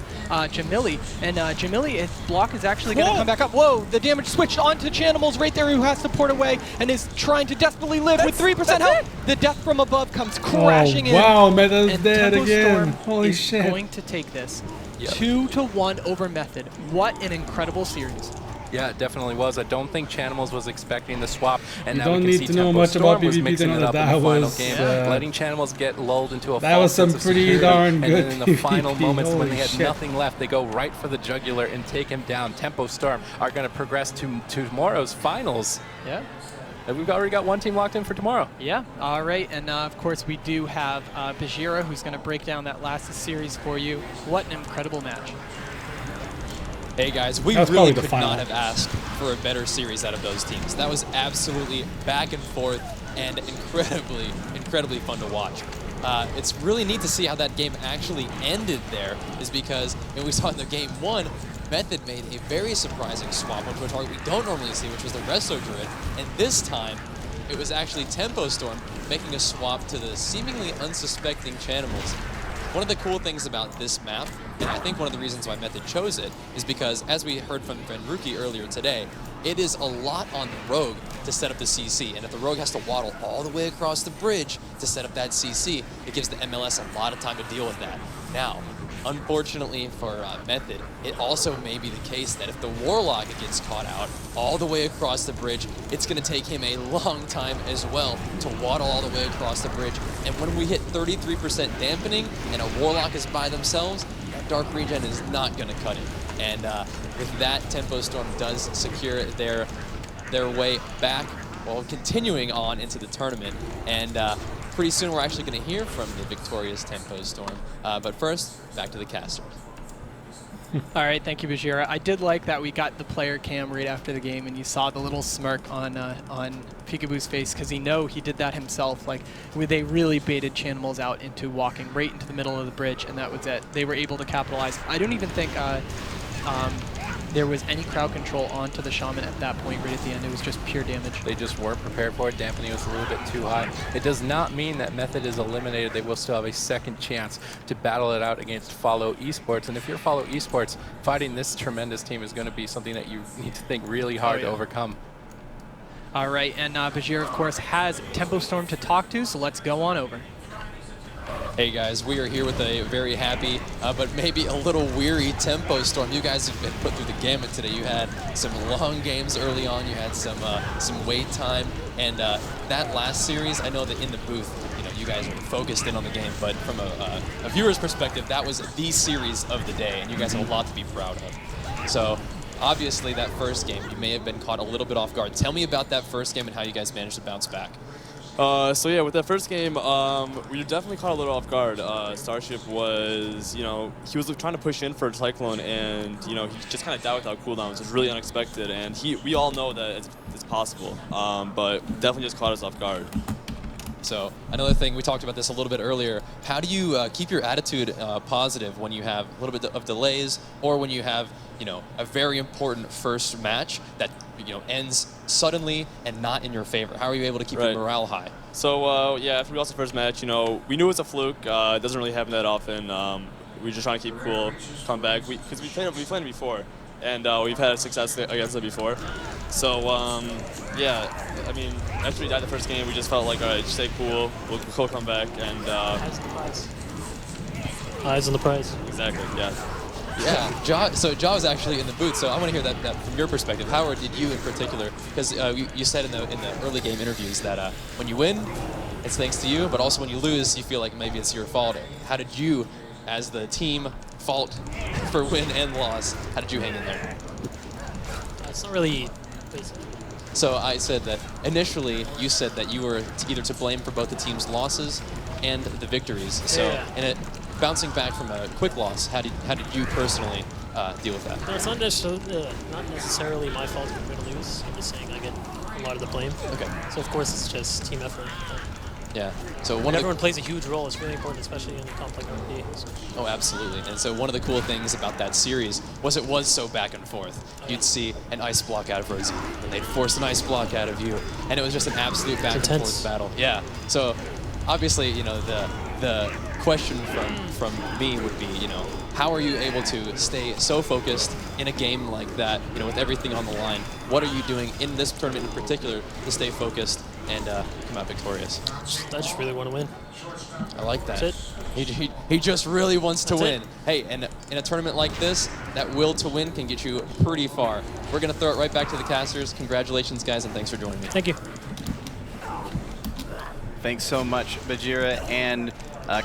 A: Jamili. And Jamili, his block is actually going to come back up. Whoa, the damage switched onto Chanimals right there, who has to port away and is trying to desperately live with 3% health. The Death from above comes crashing in.
B: Wow, Meta's dead
A: Tempo
B: again.
A: Storm
B: Holy
A: is
B: shit.
A: going to take this.
D: Yep.
A: 2-1 over Method. What an incredible series.
D: Yeah, it definitely was. I don't think Chanimals was expecting the swap, and
B: You
D: now
B: don't
D: we can
B: need
D: see
B: to know
D: Tempo
B: much
D: Storm
B: about
D: was
B: PvP to
D: mixing
B: know
D: it
B: that
D: up in
B: that
D: the final
B: was,
D: game,
B: yeah.
D: letting Chanimals get lulled into a
B: That
D: false
B: was some
D: sense of
B: pretty
D: security,
B: darn
D: and
B: good
D: then in the final
B: PvP.
D: moments when
B: Holy
D: they had
B: shit.
D: nothing left, they go right for the jugular and take him down. Tempo Storm are going to progress to tomorrow's finals.
A: Yeah.
D: And we've already got one team locked in for tomorrow.
A: Yeah, all right, and of course we do have Bajira, who's going to break down that last series for you. What an incredible match.
C: Hey guys, we
B: That was
C: really
B: probably the
C: could
B: final.
C: not have asked for a better series out of those teams. That was absolutely back and forth and incredibly fun to watch. It's really neat to see how that game actually ended there, is because we saw in the game 1, Method made a very surprising swap onto a target we don't normally see, which was the Resto Druid, and this time it was actually Tempo Storm making a swap to the seemingly unsuspecting Chanimals. One of the cool things about this map, and I think one of the reasons why Method chose it, is because, as we heard from Venruki earlier today, it is a lot on the Rogue to set up the CC, and if the Rogue has to waddle all the way across the bridge to set up that CC, it gives the MLS a lot of time to deal with that. Now, unfortunately for Method, it also may be the case that if the Warlock gets caught out all the way across the bridge, it's going to take him a long time as well to waddle all the way across the bridge. And when we hit 33% dampening and a Warlock is by themselves, that Dark Regen is not going to cut it. And with that, Tempo Storm does secure their way back while continuing on into the tournament. And pretty soon we're actually going to hear from the victorious Tempo Storm. But first, back to the casters.
A: All right, thank you, Bajira. I did like that we got the player cam right after the game, and you saw the little smirk on Peekaboo's face, because he did that himself. Like, they really baited Chanimals out into walking right into the middle of the bridge, and that was it. They were able to capitalize. I don't even think there was any crowd control onto the Shaman at that point right at the end. It was just pure damage.
D: They just weren't prepared for it. Dampening was a little bit too high. It does not mean that Method is eliminated. They will still have a second chance to battle it out against Follow Esports. And if you're Follow Esports, fighting this tremendous team is going to be something that you need to think really hard to overcome.
A: All right, and Bajira, of course, has Tempo Storm to talk to, so let's go on over.
C: Hey guys, we are here with a very happy, but maybe a little weary Tempo Storm. You guys have been put through the gamut today. You had some long games early on. You had some wait time, and that last series, I know that in the booth, you guys were focused in on the game, but from a viewer's perspective, that was the series of the day, and you guys have a lot to be proud of. So, obviously, that first game, you may have been caught a little bit off guard. Tell me about that first game and how you guys managed to bounce back.
E: So yeah, with that first game, we were definitely caught a little off guard. Starship was, he was trying to push in for a Cyclone, and he just kind of died without cooldowns. It was really unexpected, and we all know that it's possible, but definitely just caught us off guard.
C: So another thing, we talked about this a little bit earlier, how do you keep your attitude positive when you have a little bit of delays, or when you have a very important first match that ends suddenly and not in your favor? How are you able to keep your morale high?
E: So yeah, after we lost the first match, we knew it was a fluke. It doesn't really happen that often. We were just trying to keep cool, come back, because we played it before, and we've had success against it before. So yeah, I mean, after we died the first game, we just felt like, all right, just stay cool, we'll come back, and
F: eyes on the prize. Eyes on the prize.
E: Exactly, yeah.
C: Yeah, so Ja was actually in the booth, so I want to hear that from your perspective. Howard, did you in particular, because you said in the early game interviews that when you win, it's thanks to you, but also when you lose, you feel like maybe it's your fault. How did you, as the team fault for win and loss, how did you hang in there?
F: It's not really...
C: So I said that initially you said that you were either to blame for both the team's losses and the victories. So bouncing back from a quick loss, how did you personally deal with that?
F: No, it's not necessarily my fault if we're going to lose. I'm just saying I get a lot of the blame.
C: Okay.
F: So of course it's just team effort.
C: Yeah. So
F: everyone plays a huge role. It's really important, especially in a comp like RP. So.
C: Oh, absolutely. And so one of the cool things about that series was it was so back and forth. You'd see an ice block out of Rosie, and they'd force an ice block out of you, and it was just an absolute back and forth battle. Yeah. So obviously, the question from me would be, how are you able to stay so focused in a game like that, with everything on the line? What are you doing in this tournament in particular to stay focused and come out victorious?
F: I just really want to win.
C: I like that.
F: That's it.
C: He just really wants to win.
F: It.
C: Hey, and in a tournament like this, that will to win can get you pretty far. We're going to throw it right back to the casters. Congratulations, guys, and thanks for joining me.
A: Thank you.
G: Thanks so much, Bajira, and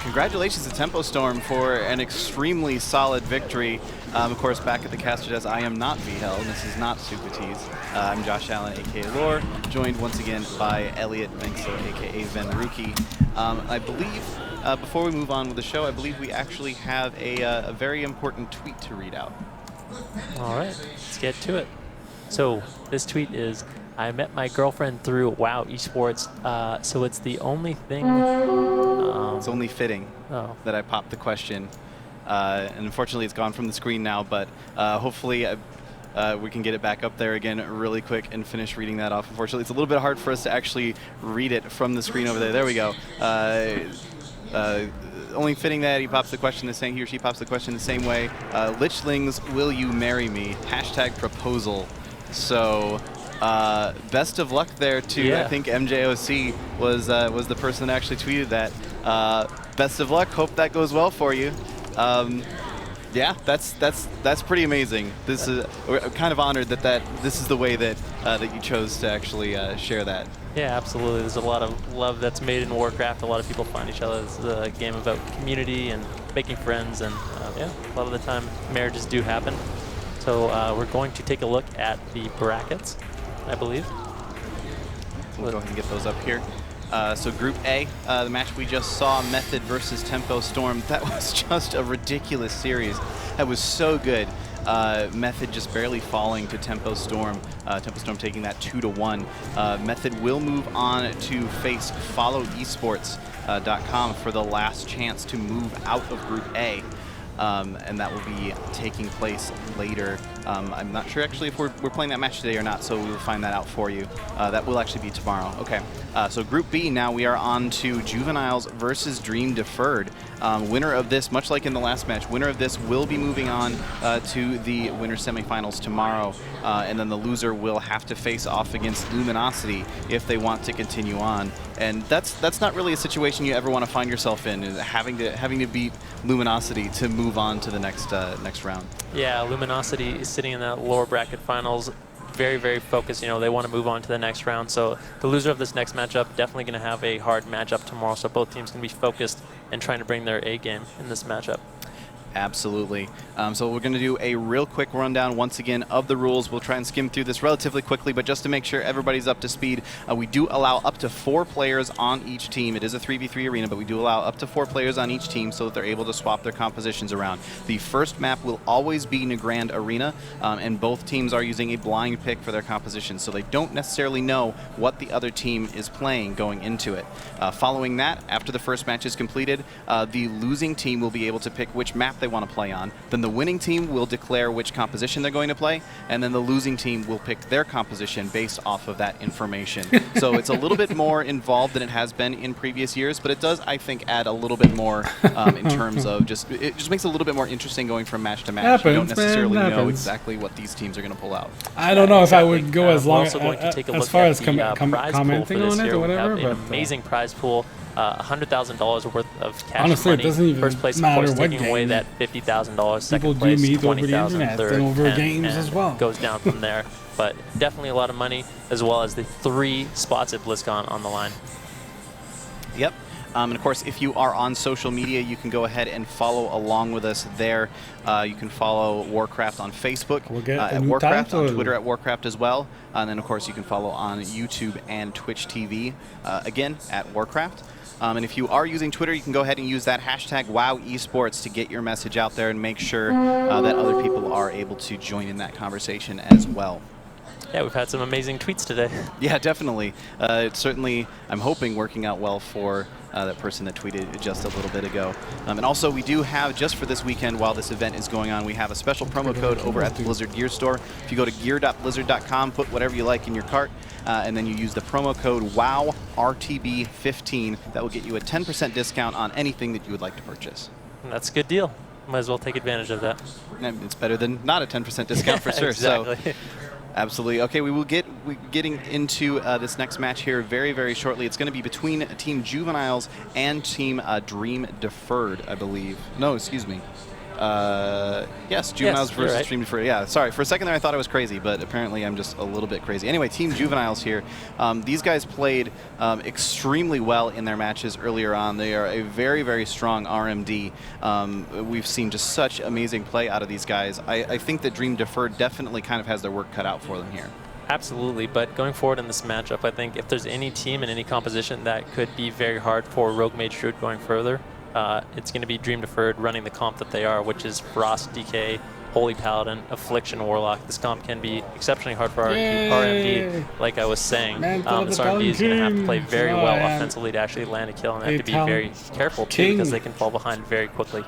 G: congratulations to Tempo Storm for an extremely solid victory. Of course, back at the caster desk, I am not VHL, and this is not Super Tees. I'm Josh Allen, aka Lore, joined once again by Elliot Mengsler, aka Venruki. I believe, before we move on with the show, I believe we actually have a very important tweet to read out.
H: All right, let's get to it. So this tweet is, I met my girlfriend through WoW Esports, so it's the only thing...
G: it's only fitting that I popped the question. And unfortunately, it's gone from the screen now, but hopefully we can get it back up there again really quick and finish reading that off. Unfortunately, it's a little bit hard for us to actually read it from the screen over there. There we go. Only fitting that he pops the question the same, he or she pops the question the same way. Lichlings, will you marry me? # proposal. So best of luck there to, I think MJOC was the person that actually tweeted that. Best of luck, hope that goes well for you. Yeah, that's pretty amazing. This is, we're kind of honored that this is the way that that you chose to actually share that.
H: Yeah, absolutely. There's a lot of love that's made in Warcraft. A lot of people find each other. It's a game about community and making friends, and yeah, a lot of the time marriages do happen. So we're going to take a look at the brackets, I believe.
G: We'll go ahead and get those up here. So Group A, the match we just saw, Method versus Tempo Storm. That was just a ridiculous series. That was so good. Method just barely falling to Tempo Storm. Tempo Storm taking that 2-1. Method will move on to face followesports.com for the last chance to move out of Group A. And that will be taking place later. I'm not sure actually if we're playing that match today or not, so we will find that out for you. That will actually be tomorrow. Okay, so Group B, now we are on to Juveniles versus Dream Deferred. Winner of this, much like in the last match, winner of this will be moving on to the winner semifinals tomorrow, and then the loser will have to face off against Luminosity if they want to continue on. And that's not really a situation you ever want to find yourself in, is having to beat Luminosity to move on to the next round.
H: Yeah, Luminosity is sitting in that lower bracket finals, very, very focused. You know, they want to move on to the next round. So the loser of this next matchup definitely going to have a hard matchup tomorrow. So both teams can be focused and trying to bring their A game in this matchup.
G: Absolutely. So we're going to do a real quick rundown once again of the rules. We'll try and skim through this relatively quickly, but just to make sure everybody's up to speed, we do allow up to 4 players on each team. It is a 3v3 arena, but we do allow up to 4 players on each team so that they're able to swap their compositions around. The first map will always be Nagrand Arena, and both teams are using a blind pick for their compositions, so they don't necessarily know what the other team is playing going into it. Following that, after the first match is completed, the losing team will be able to pick which map they want to play on. Then the winning team will declare which composition they're going to play, and then the losing team will pick their composition based off of that information. So it's a little bit more involved than it has been in previous years, but it does, I think, add a little bit more in terms of it just makes it a little bit more interesting going from match to match. You don't necessarily know exactly what these teams are going to pull out.
B: I don't know if I would go as long
H: also going to take a look
B: as far
H: at
B: as commenting on it or whatever.
H: We have an amazing prize pool. $100,000 worth of cash
B: honestly,
H: money.
B: It doesn't even
H: First place, of
B: matter
H: course,
B: what
H: taking
B: game.
H: away that $50,000. Second
B: People
H: place,
B: do meet over the
H: $20,000.
B: internet,
H: Third,
B: then over
H: 10,
B: games
H: and
B: as well.
H: Goes down from there. But definitely a lot of money, as well as the 3 spots at BlizzCon on the line.
G: Yep. And of course, if you are on social media, you can go ahead and follow along with us there. You can follow Warcraft on Facebook at Warcraft, on Twitter at Warcraft as well. And then, of course, you can follow on YouTube and Twitch TV, again, at Warcraft. And if you are using Twitter, you can go ahead and use that hashtag WowEsports to get your message out there and make sure that other people are able to join in that conversation as well.
H: Yeah, we've had some amazing tweets today.
G: Yeah, definitely. It's certainly, I'm hoping, working out well for that person that tweeted just a little bit ago. And also, we do have, just for this weekend while this event is going on, we have a special promo code over at the Blizzard Gear Store. If you go to gear.blizzard.com, put whatever you like in your cart, and then you use the promo code WOWRTB15, that will get you a 10% discount on anything that you would like to purchase.
H: That's a good deal. Might as well take advantage of that.
G: And it's better than not a 10% discount for sure.
H: Exactly.
G: So, absolutely. Okay, we will getting into this next match here very, very shortly. It's going to be between Team Juveniles and Team Dream Deferred, I believe. No, excuse me. Yes, Juveniles
H: Yes,
G: versus
H: right.
G: Dream Deferred. Yeah, sorry. For a second there, I thought I was crazy, but apparently I'm just a little bit crazy. Anyway, Team Juveniles here. These guys played extremely well in their matches earlier on. They are a very, very strong RMD. We've seen just such amazing play out of these guys. I think that Dream Deferred definitely kind of has their work cut out for them here.
H: Absolutely, but going forward in this matchup, I think if there's any team in any composition that could be very hard for Rogue Mage Druid going further, it's going to be Dream Deferred running the comp that they are, which is Frost, DK, Holy Paladin, Affliction, Warlock. This comp can be exceptionally hard for RMD, like I was saying. This RMD is going to have to play very well offensively to actually land a kill, and they have to be very careful too, because they can fall behind very quickly.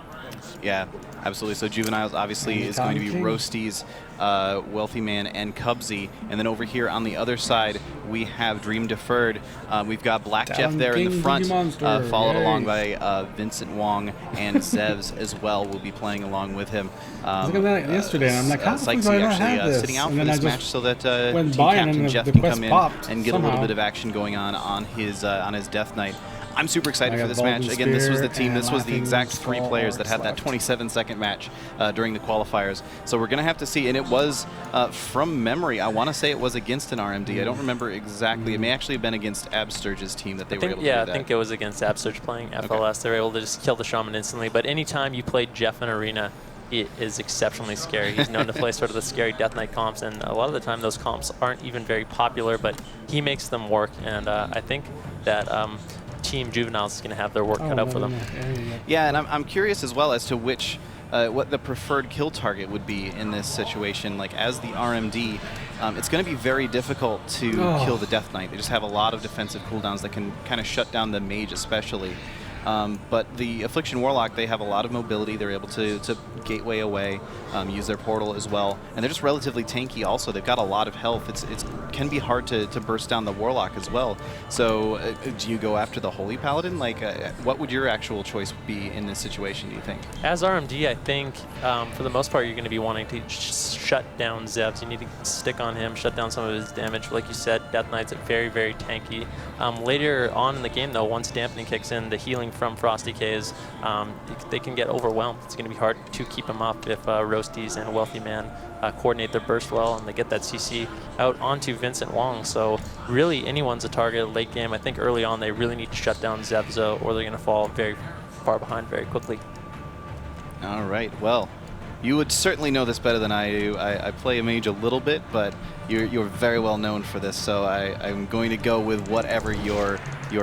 G: Yeah, absolutely. So Juveniles obviously is going to be Roasties, Wealthy Man, and Cubsy. And then over here on the other side, we have Dream Deferred. We've got Black Jeff there in the front, followed along by Vincent Wong and Zevs as well will be playing along with him.
B: Look at that yesterday, and I'm like, how
G: Sykesy
B: do I not
G: actually
B: have this?
G: sitting out
B: And
G: for
B: then
G: this
B: I
G: match
B: just
G: so that
B: went
G: Team
B: by
G: Captain
B: and
G: Jeff
B: the
G: can
B: quest
G: come in
B: popped
G: and get a little
B: somehow.
G: bit of action going on his Death Knight. I'm super excited
B: I
G: for
B: got
G: this match.
B: Golden
G: Again, this was the
B: Spear
G: team.
B: and
G: This was the
B: Laughing
G: exact 3
B: Skull
G: players that had that
B: left.
G: 27-second match during the qualifiers. So we're going to have to see. And it was, from memory, I want to say it was against an RMD. I don't remember exactly. It may actually have been against Absturge's team that they were able to do that.
H: I think it was against Absurge playing FLS. They were able to just kill the Shaman instantly. But anytime you play Jeff in Arena, it is exceptionally scary. He's known to play sort of the scary Death Knight comps, and a lot of the time those comps aren't even very popular, but he makes them work. And I think that Team Juveniles is going to have their work cut out for them.
G: Yeah, and I'm curious as well as to which what the preferred kill target would be in this situation. Like as the RMD, it's going to be very difficult to kill the Death Knight. They just have a lot of defensive cooldowns that can kind of shut down the mage especially. But the Affliction Warlock, they have a lot of mobility. They're able to gateway away, use their portal as well. And they're just relatively tanky also. They've got a lot of health. It can be hard to burst down the Warlock as well. So do you go after the Holy Paladin? Like, what would your actual choice be in this situation, do you think?
H: As RMD, I think for the most part, you're going to be wanting to shut down Zevs. You need to stick on him, shut down some of his damage. Like you said, Death Knight's very, very tanky. Later on in the game, though, once Dampening kicks in, the healing from Frosty K is they can get overwhelmed. It's going to be hard to keep them up if Roasties and Wealthy Man coordinate their burst well and they get that CC out onto Vincent Wong. So really anyone's a target late game. I think early on they really need to shut down Zevzo or they're going to fall very far behind very quickly.
G: All right, well, you would certainly know this better than I do. I play a mage a little bit, but you're very well known for this, so I'm going to go with whatever your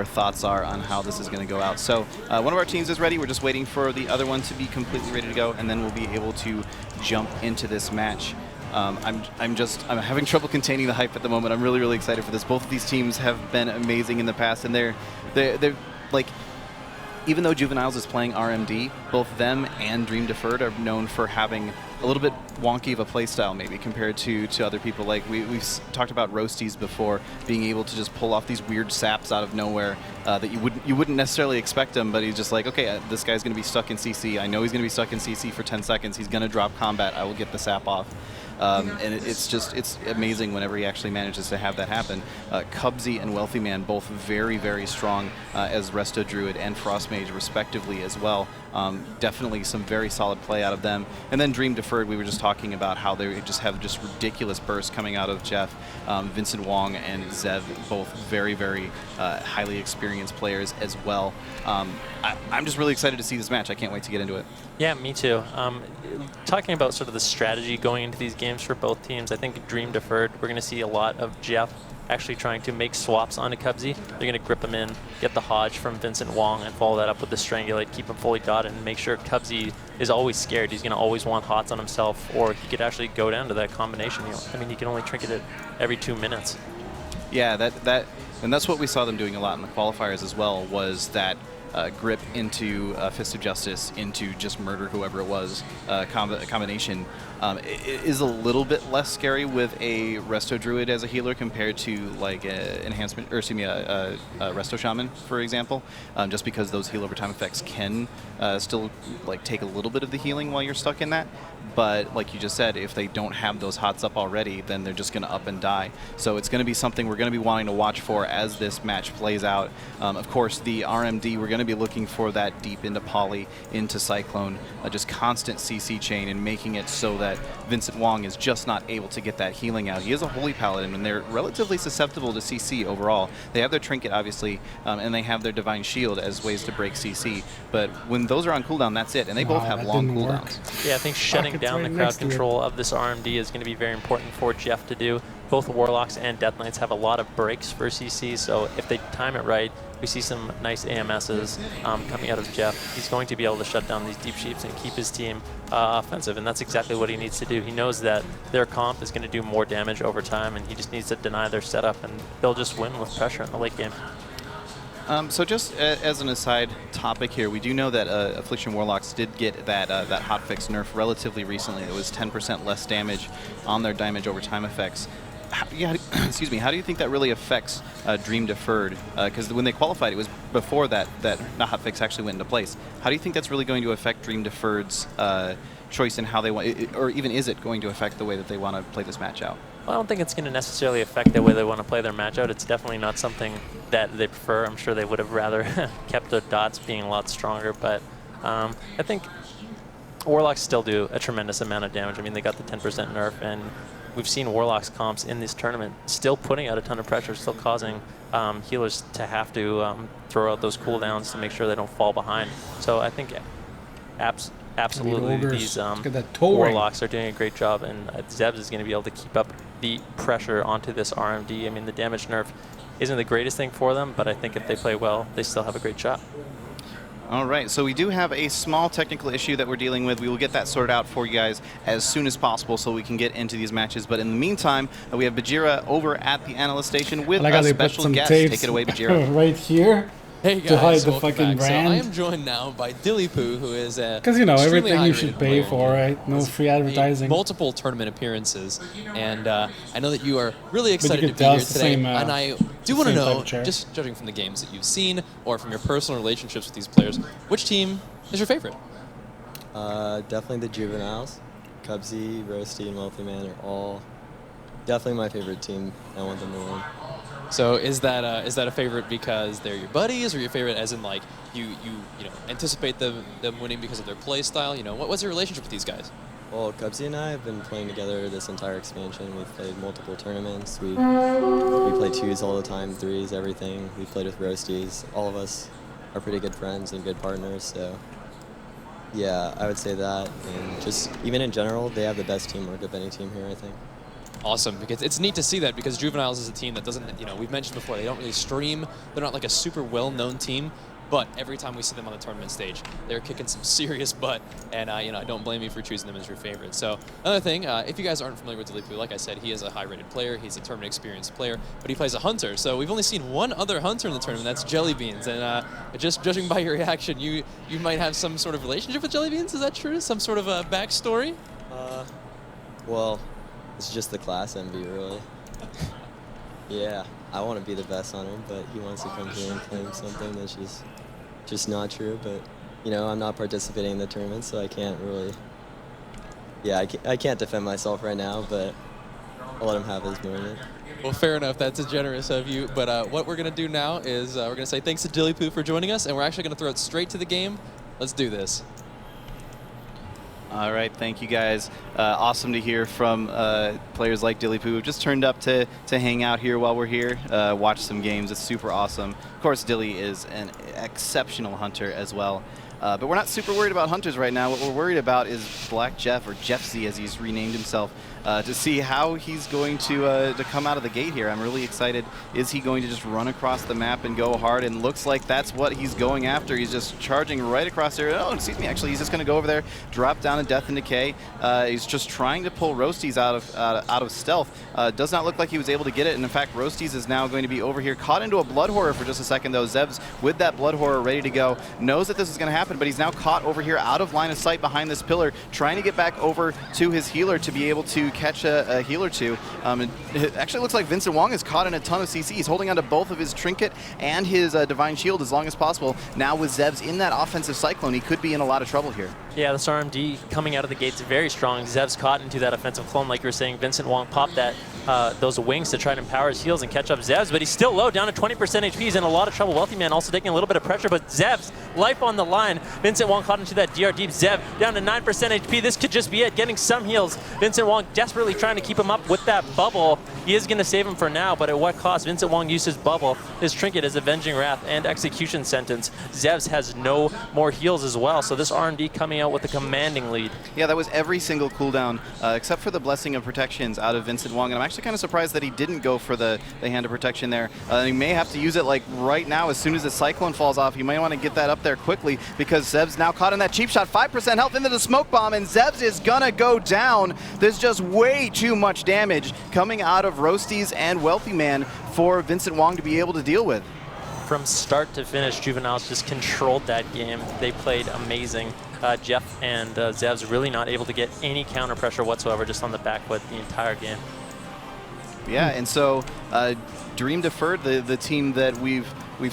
G: thoughts are on how this is going to go out. So one of our teams is ready. We're just waiting for the other one to be completely ready to go, and then we'll be able to jump into this match. I'm having trouble containing the hype at the moment. I'm really, really excited for this. Both of these teams have been amazing in the past, and they're like, even though Juveniles is playing RMD, both them and Dream Deferred are known for having a little bit wonky of a playstyle maybe compared to other people. Like we've talked about Roasties before, being able to just pull off these weird saps out of nowhere that you wouldn't necessarily expect him, but he's just like, okay, this guy's going to be stuck in CC. I know he's going to be stuck in CC for 10 seconds. He's going to drop combat. I will get the sap off. And it's amazing whenever he actually manages to have that happen. Cubsy and Wealthy Man both very, very strong as Resto Druid and Frost Mage respectively as well. Definitely some very solid play out of them. And then Dream Deferred, we were just talking about how they just have just ridiculous bursts coming out of Jeff. Vincent Wong and Zev, both very, very highly experienced players as well. I'm just really excited to see this match. I can't wait to get into it.
H: Yeah, me too. Talking about sort of the strategy going into these games for both teams, I think Dream Deferred, we're going to see a lot of Jeff actually trying to make swaps onto Cubsy. They're going to grip him in, get the Hodge from Vincent Wong, and follow that up with the Strangulate, keep him fully dotted, and make sure Cubsy is always scared. He's going to always want HOTS on himself, or he could actually go down to that combination. I mean, he can only trinket it every 2 minutes.
G: Yeah, and that's what we saw them doing a lot in the qualifiers as well, was that grip into Fist of Justice into just murder whoever it was combination. It is a little bit less scary with a Resto Druid as a healer compared to like a Resto Shaman, for example, just because those heal over time effects can still like take a little bit of the healing while you're stuck in that. But like you just said, if they don't have those hots up already, then they're just going to up and die. So it's going to be something we're going to be wanting to watch for as this match plays out. Of course, the RMD, we're going to be looking for that deep into Poly, into Cyclone, just constant CC chain and making it so that Vincent Wong is just not able to get that healing out. He is a Holy Paladin, and they're relatively susceptible to CC overall. They have their Trinket, obviously, and they have their Divine Shield as ways to break CC. But when those are on cooldown, that's it. And they both have long cooldowns.
H: Yeah, I think shutting down the crowd control of this RMD is going to be very important for Jeff to do. Both Warlocks and Death Knights have a lot of breaks for CC, so if they time it right, we see some nice AMSs coming out of Jeff. He's going to be able to shut down these deep sheeps and keep his team offensive, and that's exactly what he needs to do. He knows that their comp is going to do more damage over time, and he just needs to deny their setup, and they'll just win with pressure in the late game.
G: So just as an aside topic here, we do know that Affliction Warlocks did get that hotfix nerf relatively recently. It was 10% less damage on their damage over time effects. Excuse me. How do you think that really affects Dream Deferred? Because when they qualified, it was before that hotfix actually went into place. How do you think that's really going to affect Dream Deferred's choice in how they want, or even is it going to affect the way that they want to play this match out?
H: Well, I don't think it's going to necessarily affect the way they want to play their match out. It's definitely not something that they prefer. I'm sure they would have rather kept the dots being a lot stronger, but I think Warlocks still do a tremendous amount of damage. I mean, they got the 10% nerf, and we've seen Warlocks comps in this tournament still putting out a ton of pressure, still causing healers to have to throw out those cooldowns to make sure they don't fall behind. So I think absolutely these Warlocks are doing a great job, and Zebs is going to be able to keep up the pressure onto this RMD. I mean, the damage nerf isn't the greatest thing for them, but I think if they play well, they still have a great shot.
G: All right, so we do have a small technical issue that we're dealing with. We will get that sorted out for you guys as soon as possible so we can get into these matches. But in the meantime, we have Bajira over at the analyst station with a special guest. Take it away, Bajira.
B: Right here.
C: Hey guys,
B: to hide the
C: welcome
B: fucking
C: back.
B: brand.
C: So I am joined now by Dillypoo, who is a
B: because everything you should pay for, right? No free advertising.
C: Multiple tournament appearances, and I know that you are really excited to be here today. And I do want to know, just judging from the games that you've seen or from your personal relationships with these players, which team is your favorite?
I: Definitely the Juveniles. Cubsy, Roasty, and Wealthy Man are all definitely my favorite team. I want them to win.
C: So is that a favorite because they're your buddies, or your favorite as in like you anticipate them winning because of their play style? What's your relationship with these guys?
I: Well, Cubsy and I have been playing together this entire expansion. We've played multiple tournaments. We play 2s all the time, 3s, everything. We've played with Roasties. All of us are pretty good friends and good partners. So yeah, I would say that. And just even in general, they have the best teamwork of any team here, I think.
C: Awesome, because it's neat to see that, because Juveniles is a team that doesn't, we've mentioned before, they don't really stream. They're not like a super well-known team, but every time we see them on the tournament stage, they're kicking some serious butt, and I don't blame you for choosing them as your favorite. So another thing, if you guys aren't familiar with Dillypoo, like I said, he is a high-rated player. He's a tournament experienced player, but he plays a hunter. So we've only seen one other hunter in the tournament. That's Jellybeans, and just judging by your reaction, you might have some sort of relationship with Jellybeans. Is that true? Some sort of a backstory?
I: Well, it's just the class envy, really. Yeah, I want to be the best on him, but he wants to come here and claim something that's just not true. But I'm not participating in the tournament, so I can't really. Yeah, I can't defend myself right now, but I'll let him have his moment.
C: Well, fair enough. That's generous of you. But what we're gonna do now is we're gonna say thanks to Dillypoo for joining us, and we're actually gonna throw it straight to the game. Let's do this.
G: All right, thank you guys. Awesome to hear from players like Dillypoo, who just turned up to hang out here while we're here, watch some games. It's super awesome. Of course, Dilly is an exceptional hunter as well. But we're not super worried about hunters right now. What we're worried about is Black Jeff, or Jeffzy as he's renamed himself, to see how he's going to come out of the gate here. I'm really excited. Is he going to just run across the map and go hard? And looks like that's what he's going after. He's just charging right across there. Oh, excuse me, actually, he's just going to go over there, drop down in Death and Decay. He's just trying to pull Roasties out of stealth. Does not look like he was able to get it. And in fact, Roasties is now going to be over here, caught into a Blood Horror for just a second, though. Zebs with that Blood Horror ready to go, knows that this is going to happen, but he's now caught over here out of line of sight behind this pillar, trying to get back over to his healer to be able to catch a heal or two. It actually looks like Vincent Wong is caught in a ton of CC. He's holding onto both of his Trinket and his Divine Shield as long as possible. Now with Zevs in that offensive Cyclone, he could be in a lot of trouble here.
H: Yeah, this RMD coming out of the gates very strong. Zev's caught into that offensive clone, like you were saying. Vincent Wong popped that those wings to try to empower his heals and catch up Zevs, but he's still low, down to 20% HP. He's in a lot of trouble. Wealthy Man also taking a little bit of pressure, but Zev's life on the line. Vincent Wong caught into that DR deep. Zev down to 9% HP. This could just be it, getting some heals. Vincent Wong desperately trying to keep him up with that bubble. He is going to save him for now, but at what cost? Vincent Wong used his bubble, his Trinket, his Avenging Wrath, and Execution Sentence. Zevs has no more heals as well, so this RMD coming out with a commanding lead.
G: Yeah, that was every single cooldown except for the Blessing of Protections out of Vincent Wong, and I'm actually kind of surprised that he didn't go for the Hand of Protection there. He may have to use it like right now as soon as the Cyclone falls off. You might want to get that up there quickly because Zev's now caught in that cheap shot. 5% health into the Smoke Bomb, and Zevs is gonna go down. There's just way too much damage coming out of Roasties and Wealthy Man for Vincent Wong to be able to deal with.
H: From start to finish, Juveniles just controlled that game. They played amazing. Jeff and Zev's really not able to get any counter pressure whatsoever, just on the back foot the entire game.
G: Yeah, and so Dream Deferred, the team that we've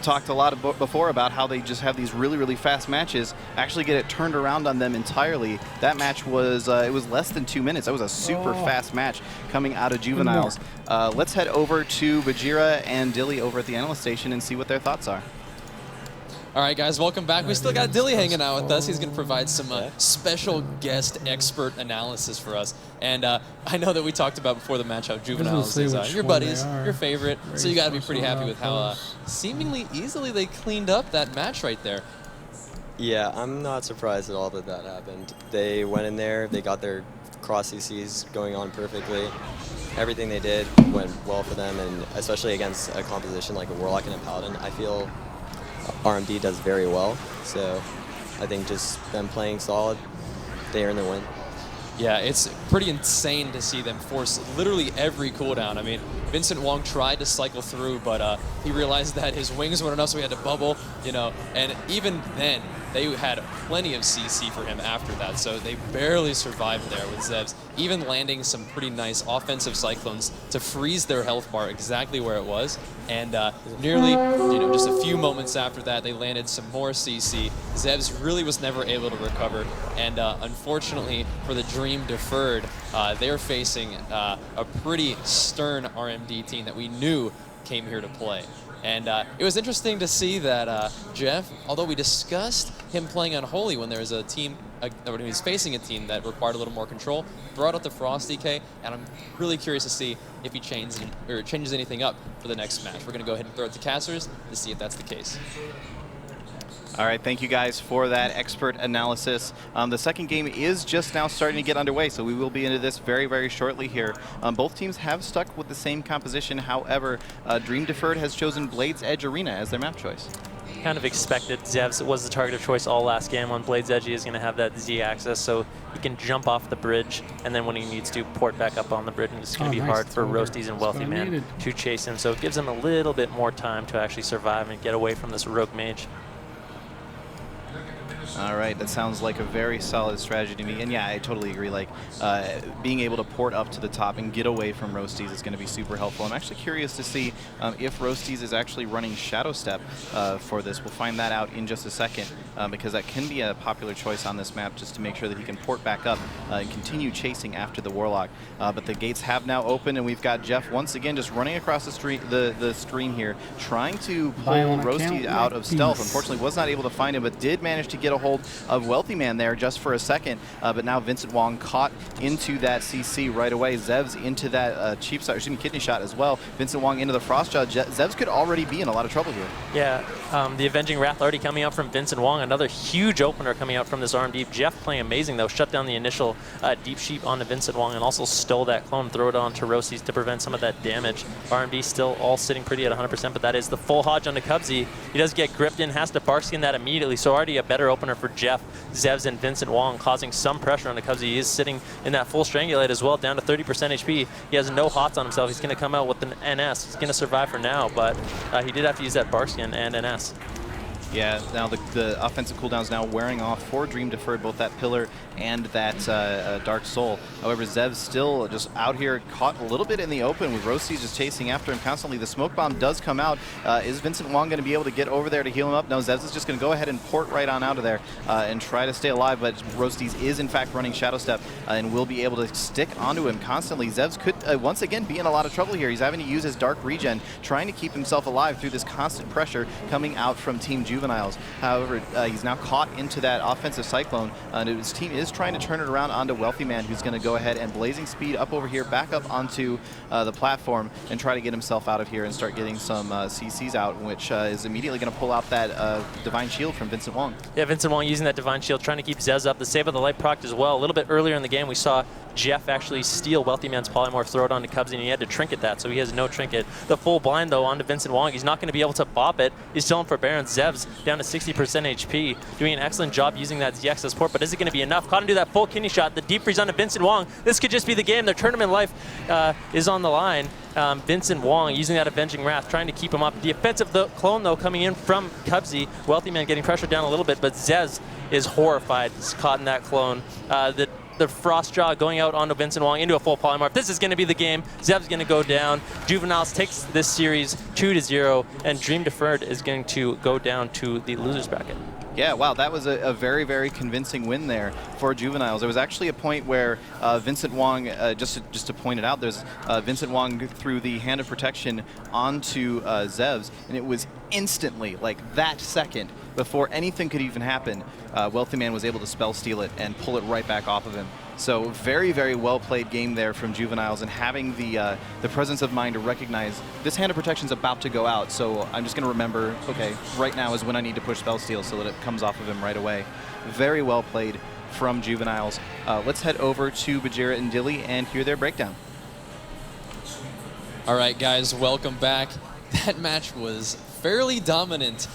G: talked a lot before about how they just have these really, really fast matches, actually get it turned around on them entirely. That match was, it was less than 2 minutes. That was a super fast match coming out of Juveniles. Let's head over to Bajira and Dilly over at the analyst station and see what their thoughts are.
C: All right, guys, welcome back. We still got Dilly hanging out with us. He's going to provide some special guest expert analysis for us. And I know that we talked about before the match how Juveniles is your buddies, your favorite. So you got to be pretty happy with how seemingly easily they cleaned up that match right there.
I: Yeah, I'm not surprised at all that that happened. They went in there, they got their cross CCs going on perfectly. Everything they did went well for them, and especially against a composition like a Warlock and a Paladin, I feel RMD does very well. So I think just them playing solid, they earn their win.
C: Yeah, it's pretty insane to see them force literally every cooldown. I mean, Vincent Wong tried to cycle through, but he realized that his wings weren't enough, so he had to bubble, you know, and even then, they had plenty of CC for him after that, so they barely survived there with Zevs, even landing some pretty nice offensive cyclones to freeze their health bar exactly where it was, and nearly, just a few moments after that, they landed some more CC. Zevs really was never able to recover, and unfortunately for the Dream Deferred, they're facing a pretty stern RMD team that we knew came here to play. And it was interesting to see that Jeff, although we discussed him playing Unholy when there was a team, when he was facing a team that required a little more control, brought out the Frost DK, and I'm really curious to see if he changes anything up for the next match. We're going to go ahead and throw it to casters to see if that's the case.
G: All right, thank you guys for that expert analysis. The second game is just now starting to get underway, so we will be into this very, very shortly here. Both teams have stuck with the same composition. However, Dream Deferred has chosen Blade's Edge Arena as their map choice.
H: Kind of expected. Zevs was the target of choice all last game. On Blade's Edge, he is going to have that Z axis, so he can jump off the bridge, and then when he needs to, port back up on the bridge, and it's going to be hard for Roasties and Wealthy Man to chase him. So it gives him a little bit more time to actually survive and get away from this rogue mage.
G: All right, that sounds like a very solid strategy to me. And yeah, I totally agree. Like, being able to port up to the top and get away from Roasties is going to be super helpful. I'm actually curious to see if Roasties is actually running Shadow Step for this. We'll find that out in just a second because that can be a popular choice on this map just to make sure that he can port back up and continue chasing after the Warlock. But the gates have now opened, and we've got Jeff once again just running across the screen here, trying to pull Roasties out of stealth. Unfortunately, was not able to find him, but did manage to get a hold of Wealthy Man there just for a second, but now Vincent Wong caught into that CC right away. Zevs into that cheap shot, excuse me, kidney shot as well. Vincent Wong into the Frost Jaw. Zevs could already be in a lot of trouble here.
H: Yeah, the Avenging Wrath already coming out from Vincent Wong. Another huge opener coming out from this RMD. Jeff playing amazing though. Shut down the initial Deep Sheep onto Vincent Wong and also stole that clone, throw it on to Roasties to prevent some of that damage. RMD still all sitting pretty at 100%, but that is the full Hodge onto Cubsy. He does get gripped in, has to Barkskin that immediately, so already a better opener for Jeff, Zevs, and Vincent Wong, causing some pressure on the Cubsy. He is sitting in that full Strangulate as well, down to 30% HP. He has no HOTS on himself. He's going to come out with an NS. He's going to survive for now, but he did have to use that Barkskin and NS.
G: Yeah, now the offensive cooldown is now wearing off for Dream Deferred, both that Pillar and that Dark Soul. However, Zev's still just out here caught a little bit in the open with Rosti just chasing after him constantly. The Smoke Bomb does come out. Is Vincent Wong going to be able to get over there to heal him up? No, Zev's is just going to go ahead and port right on out of there and try to stay alive, but Rosti's is in fact running Shadow Step and will be able to stick onto him constantly. Zev's could once again be in a lot of trouble here. He's having to use his Dark Regen, trying to keep himself alive through this constant pressure coming out from Team Juveniles. However, he's now caught into that offensive Cyclone, and his team is trying to turn it around onto Wealthy Man, who's going to go ahead and Blazing Speed up over here, back up onto the platform, and try to get himself out of here and start getting some CCs out, which is immediately going to pull out that Divine Shield from Vincent Wong.
H: Yeah, Vincent Wong using that Divine Shield, trying to keep Zez up. The save of the light proc as well. A little bit earlier in the game, we saw Jeff actually steal Wealthy Man's Polymorph, throw it onto Cubsy, and he had to trinket that, so he has no trinket. The full blind, though, onto Vincent Wong. He's not going to be able to bop it. He's still in for Baron. Zev's down to 60% HP, doing an excellent job using that ZX as support, but is it going to be enough? Caught him do that full kidney shot. The deep freeze onto Vincent Wong. This could just be the game. Their tournament life is on the line. Vincent Wong using that Avenging Wrath, trying to keep him up. The offensive clone, though, coming in from Cubsy. Wealthy Man getting pressured down a little bit, but Zez is horrified. He's caught in that clone. The Frost Jaw going out onto Vincent Wong into a full Polymorph. This is going to be the game. Zev's going to go down. Juveniles takes this series 2-0, and Dream Deferred is going to go down to the losers bracket.
G: Yeah, wow, that was a very, very convincing win there for Juveniles. There was actually a point where Vincent Wong, just to point it out, there's Vincent Wong threw the Hand of Protection onto Zevs, and it was instantly, like that second, before anything could even happen, Wealthy Man was able to spell steal it and pull it right back off of him. So very, very well played game there from Juveniles, and having the presence of mind to recognize this Hand of Protection's about to go out, so I'm just going to remember, okay, right now is when I need to push spell steal so that it comes off of him right away. Very well played from Juveniles. Let's head over to Bajira and Dilly and hear their breakdown.
C: All right, guys, welcome back. That match was fairly dominant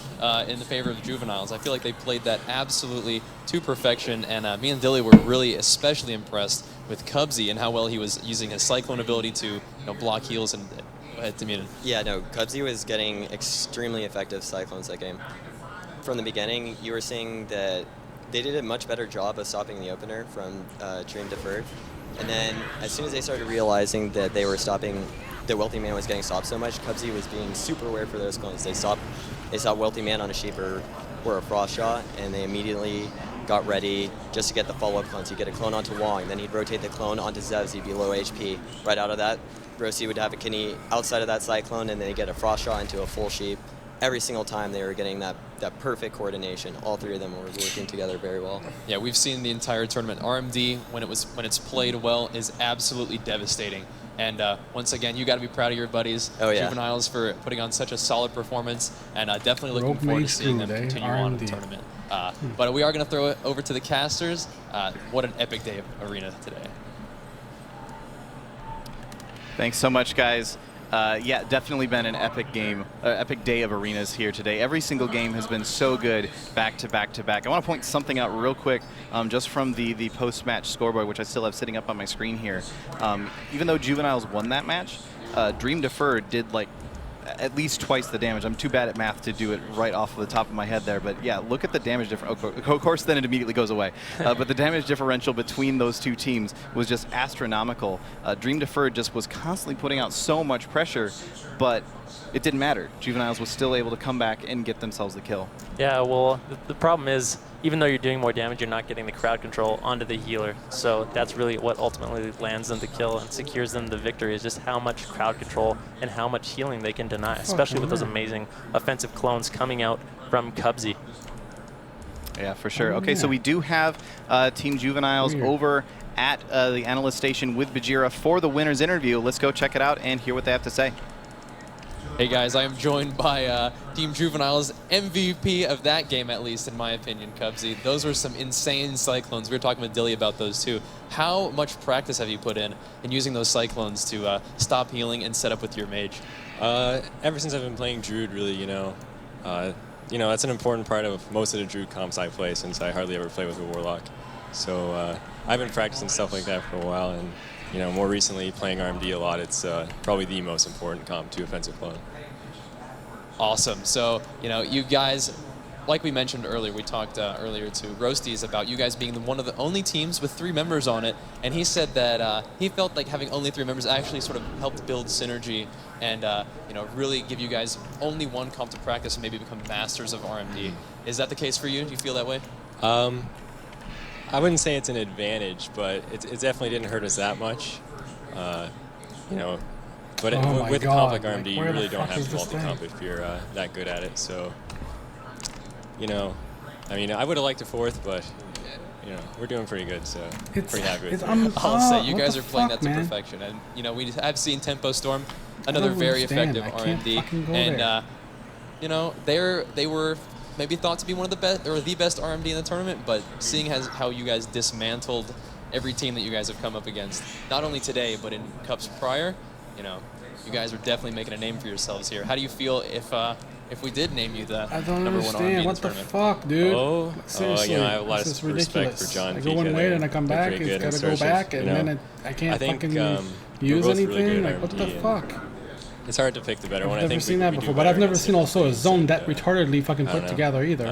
C: in the favor of the Juveniles. I feel like they played that absolutely to perfection, and me and Dilly were really especially impressed with Cubsy and how well he was using his Cyclone ability to block heals and go ahead, Tamina.
I: Yeah, no, Cubsy was getting extremely effective Cyclones that game. From the beginning, you were seeing that they did a much better job of stopping the opener from Dream Deferred, and then as soon as they started realizing that they were stopping, that Wealthy Man was getting stopped so much, Cubsy was being super aware for those clones. They saw Wealthy Man on a Sheep or a Frost Shot, and they immediately got ready just to get the follow-up clones. He'd get a clone onto Wong, then he'd rotate the clone onto Zevs, he'd be low HP. Right out of that, Rosie would have a kidney outside of that Cyclone, and then he'd get a Frost Shot into a full Sheep. Every single time they were getting that perfect coordination. All three of them were working together very well.
C: Yeah, we've seen the entire tournament. RMD, when it's played well, is absolutely devastating. And once again, you got to be proud of your buddies, Juveniles, for putting on such a solid performance, and definitely looking forward to seeing them continue on in the tournament. But we are going to throw it over to the casters. What an epic day of Arena today.
G: Thanks so much, guys. Yeah, definitely been an epic game, epic day of arenas here today. Every single game has been so good, back to back to back. I want to point something out real quick, just from the post-match scoreboard, which I still have sitting up on my screen here. Even though Juveniles won that match, Dream Deferred did like at least twice the damage. I'm too bad at math to do it right off of the top of my head there, but yeah, look at the damage differential. Of course, then it immediately goes away. But the damage differential between those two teams was just astronomical. Dream Deferred just was constantly putting out so much pressure, but it didn't matter. Juveniles was still able to come back and get themselves the kill.
H: Yeah, well, the problem is, even though you're doing more damage, you're not getting the crowd control onto the healer. So that's really what ultimately lands them the kill and secures them the victory, is just how much crowd control and how much healing they can deny, especially with those amazing offensive clones coming out from Cubsy.
G: Yeah, for sure. Okay, so we do have Team Juveniles over at the analyst station with Bajira for the winner's interview. Let's go check it out and hear what they have to say.
C: Hey guys, I am joined by Team Juveniles MVP of that game, at least in my opinion, Cubsy. Those were some insane Cyclones. We were talking with Dilly about those too. How much practice have you put in using those Cyclones to stop healing and set up with your mage?
J: Ever since I've been playing Druid, really, that's an important part of most of the Druid comps I play, since I hardly ever play with a Warlock. So I've been practicing stuff like that for a while, and more recently playing RMD a lot. It's probably the most important comp to offensive clone.
C: Awesome. So, you guys like we mentioned earlier, we talked earlier to Roasties about you guys being one of the only teams with 3 members on it, and he said that he felt like having only 3 members actually sort of helped build synergy and really give you guys only one comp to practice and maybe become masters of RMD. Is that the case for you? Do you feel that way?
J: I wouldn't say it's an advantage, but it definitely didn't hurt us that much. But with a comp like RMD, you really don't have to multi-comp if you're that good at it. So, I mean, I would have liked a 4th, but we're doing pretty good, so pretty happy with it.
C: I'll say you guys are playing that to perfection, and I've seen Tempo Storm, another very effective RMD, and they were maybe thought to be one of the best or the best RMD in the tournament, but seeing how you guys dismantled every team that you guys have come up against, not only today but in cups prior, you guys are definitely making a name for yourselves here. How do you feel if we did name you the number 1 RMD in the tournament?
B: What the fuck, dude? Seriously,
J: I have a lot of respect for John.
B: I go one way and I come back, it's gotta go back, and then I can't fucking use anything.
J: Really
B: like, what the fuck?
J: It's hard to pick the better one.
B: I've never seen that before, but I've never seen also a zone that retardedly fucking put together either.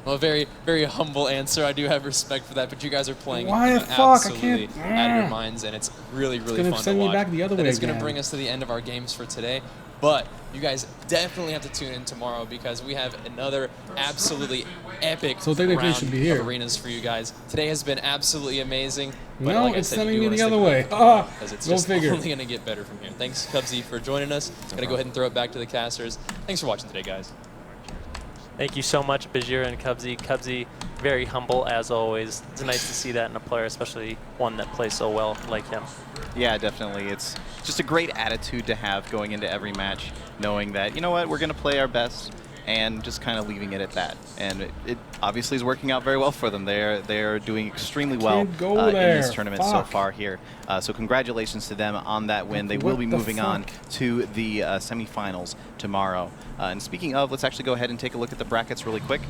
C: Well, very, very humble answer. I do have respect for that, but you guys are playing
B: absolutely
C: out of your minds, and it's really, really fun to watch.
B: It's gonna send me back the other way.
C: It's gonna bring us to the end of our games for today, but you guys definitely have to tune in tomorrow because we have another absolutely epic round of arenas for you guys. Today has been absolutely amazing. But
B: no,
C: like
B: it's
C: I said,
B: sending me the other way.
C: Because it's just only going to get better from here. Thanks, Cubsy, for joining us. Going to go ahead and throw it back to the casters. Thanks for watching today, guys.
H: Thank you so much, Bajira and Cubsy. Cubsy, very humble as always. It's nice to see that in a player, especially one that plays so well like him.
G: Yeah, definitely. It's just a great attitude to have going into every match, knowing that, you know what, we're going to play our best and just kind of leaving it at that. And it obviously is working out very well for them. They're doing extremely well in this tournament so far here. So congratulations to them on that win. They will be moving on to the semifinals tomorrow. And speaking of, let's actually go ahead and take a look at the brackets really quick.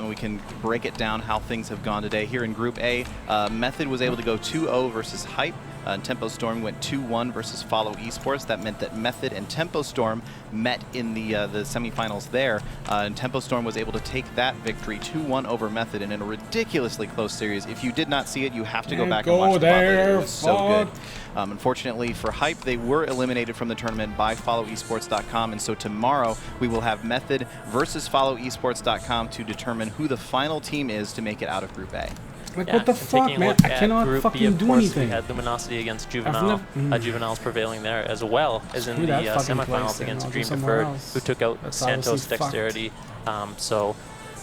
G: We can break it down how things have gone today. Here in Group A, Method was able to go 2-0 versus Hype. Tempo Storm went 2-1 versus Follow Esports. That meant that Method and Tempo Storm met in the semifinals there. And Tempo Storm was able to take that victory 2-1 over Method in a ridiculously close series. If you did not see it, you have to go back and watch the bot. It was so good. Unfortunately for Hype, they were eliminated from the tournament by FollowEsports.com, and so tomorrow we will have Method versus FollowEsports.com to determine who the final team is to make it out of Group A.
B: Like, what the fuck, man? I cannot fucking do anything.
H: We had Luminosity against Juvenile. Juvenile is prevailing there, as well as in the semifinals against Dream Deferred, who took out Santos Dexterity. So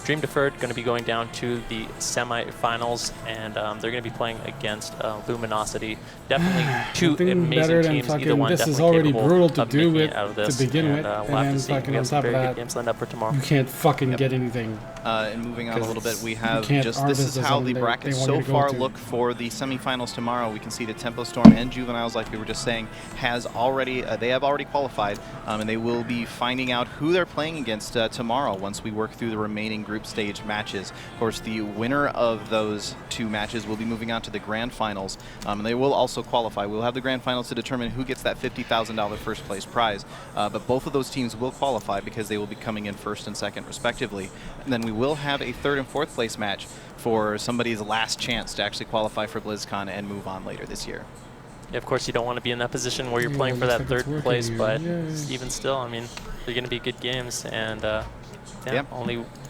H: Dream Deferred going to be going down to the semifinals, and they're going to be playing against Luminosity. Definitely two amazing teams. Either one
B: this
H: definitely
B: is already
H: capable
B: brutal to
H: of
B: do
H: making
B: with
H: it out of this.
B: to begin with,
H: We'll
B: and
H: have
B: then
H: to see.
B: fucking
H: We
B: on
H: have some
B: top of
H: very
B: that,
H: good games lined up for tomorrow.
B: you can't fucking get anything.
G: And moving on a little bit, we have just this is how the brackets so far look for the semifinals tomorrow. We can see that Tempo Storm and Juveniles, like we were just saying, has already they have already qualified, and they will be finding out who they're playing against tomorrow once we work through the remaining group stage matches. Of course, the winner of those 2 matches will be moving on to the grand finals, and they will also qualify. We'll have the grand finals to determine who gets that $50,000 first place prize, but both of those teams will qualify because they will be coming in first and second respectively. And then we will have a 3rd and 4th place match for somebody's last chance to actually qualify for BlizzCon and move on later this year.
H: Yeah, of course, you don't want to be in that position where you're playing for that 3rd place, but even still, I mean, they're going to be good games, and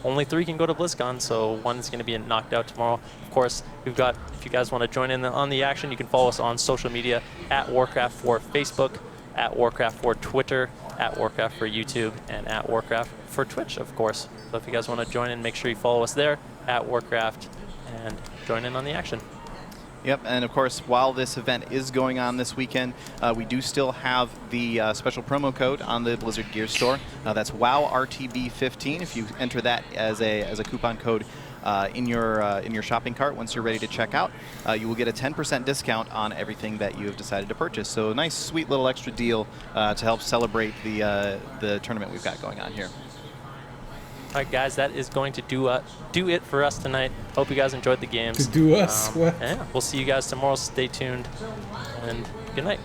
H: only 3 can go to BlizzCon, so one's going to be knocked out tomorrow. Of course, we've got, if you guys want to join in on the action, you can follow us on social media at Warcraft for Facebook, at Warcraft for Twitter, at Warcraft for YouTube, and at Warcraft for Twitch, of course. So if you guys want to join in, make sure you follow us there at Warcraft and join in on the action.
G: Yep, and of course, while this event is going on this weekend, we do still have the special promo code on the Blizzard Gear Store. That's WowRTB15. If you enter that as a coupon code in your shopping cart, once you're ready to check out, you will get a 10% discount on everything that you have decided to purchase. So a nice, sweet little extra deal to help celebrate the tournament we've got going on here.
H: All right, guys, that is going to do it for us tonight. Hope you guys enjoyed the games.
B: To do us? What?
H: Yeah, we'll see you guys tomorrow. Stay tuned, and good night.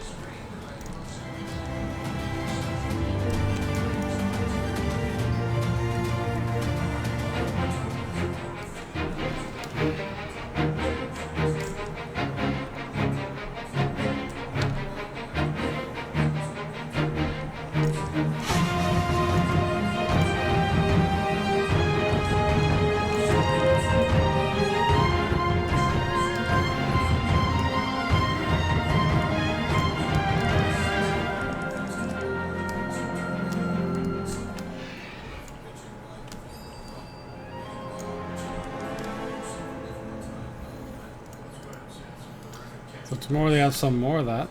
B: So tomorrow they have some more of that.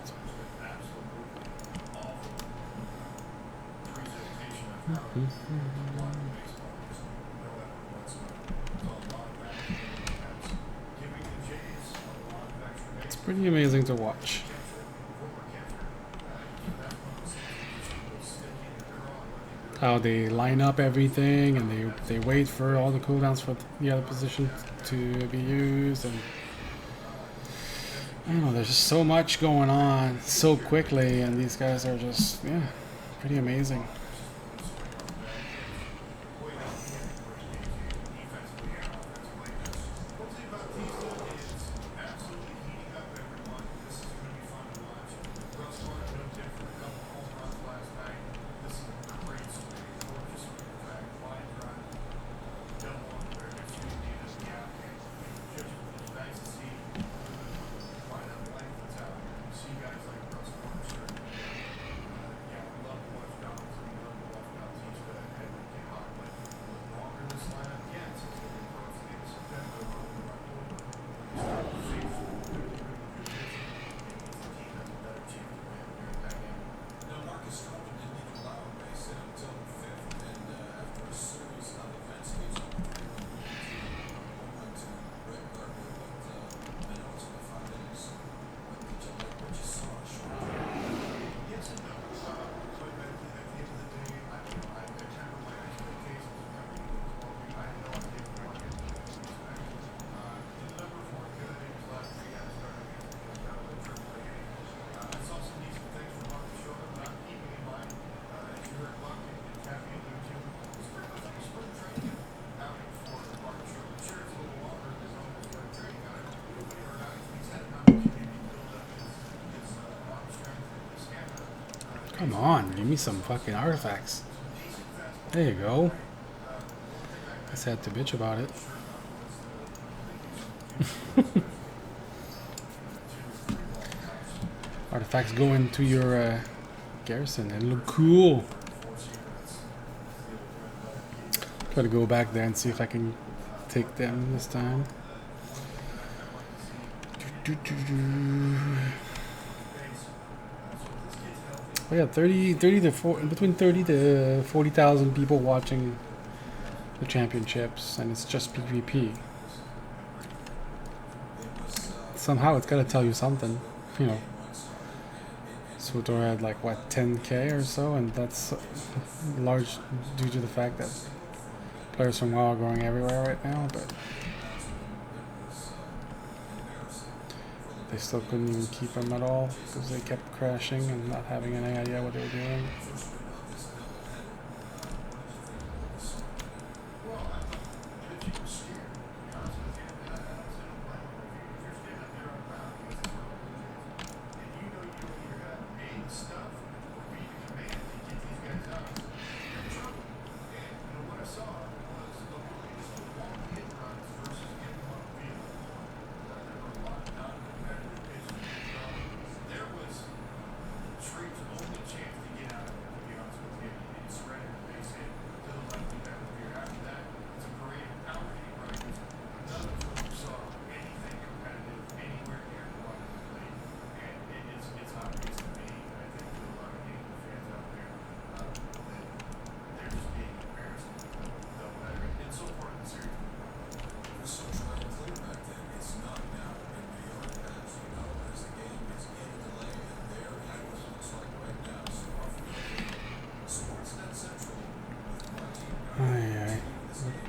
B: It's pretty amazing to watch. How they line up everything and they wait for all the cooldowns for the other position to be used, and I don't know, there's just so much going on so quickly, and these guys are just, yeah, pretty amazing. Come on, give me some fucking artifacts. There you go. Just had to bitch about it. Artifacts go into your garrison and look cool. Gotta go back there and see if I can take them this time. We got 30 to 40, between 30 to 40,000 people watching the championships, and it's just PvP. Somehow it's gotta tell you something, you know. Sutor had like what, 10k or so, and that's large due to the fact that players from WoW are going everywhere right now, but they still couldn't even keep them at all because they kept crashing and not having any idea what they were doing.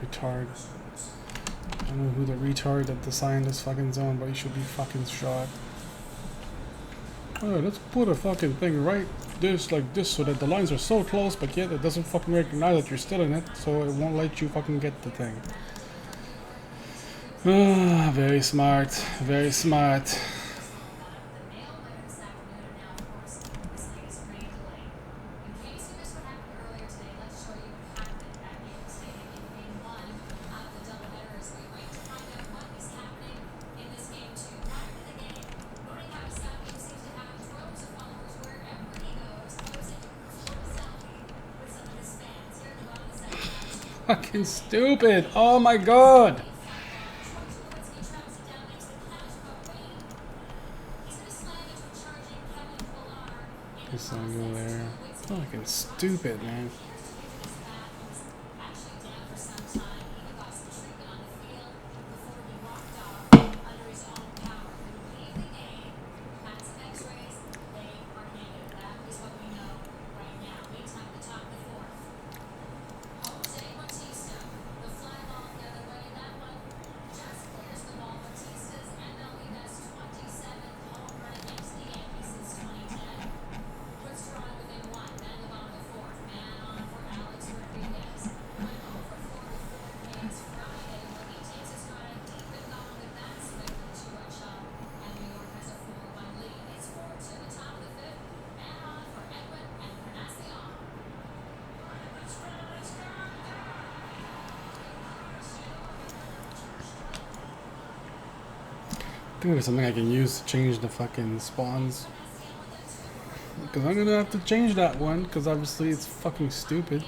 B: Retard. I don't know who the retard that designed this fucking zone, but he should be fucking shot. Oh, let's put a fucking thing right this like this so that the lines are so close, but yet it doesn't fucking recognize that you're still in it, so it won't let you fucking get the thing. Ah, very smart, very smart. Fucking stupid. Oh my god. fucking stupid, man. I think there's something I can use to change the fucking spawns. Because I'm gonna have to change that one, because obviously it's fucking stupid.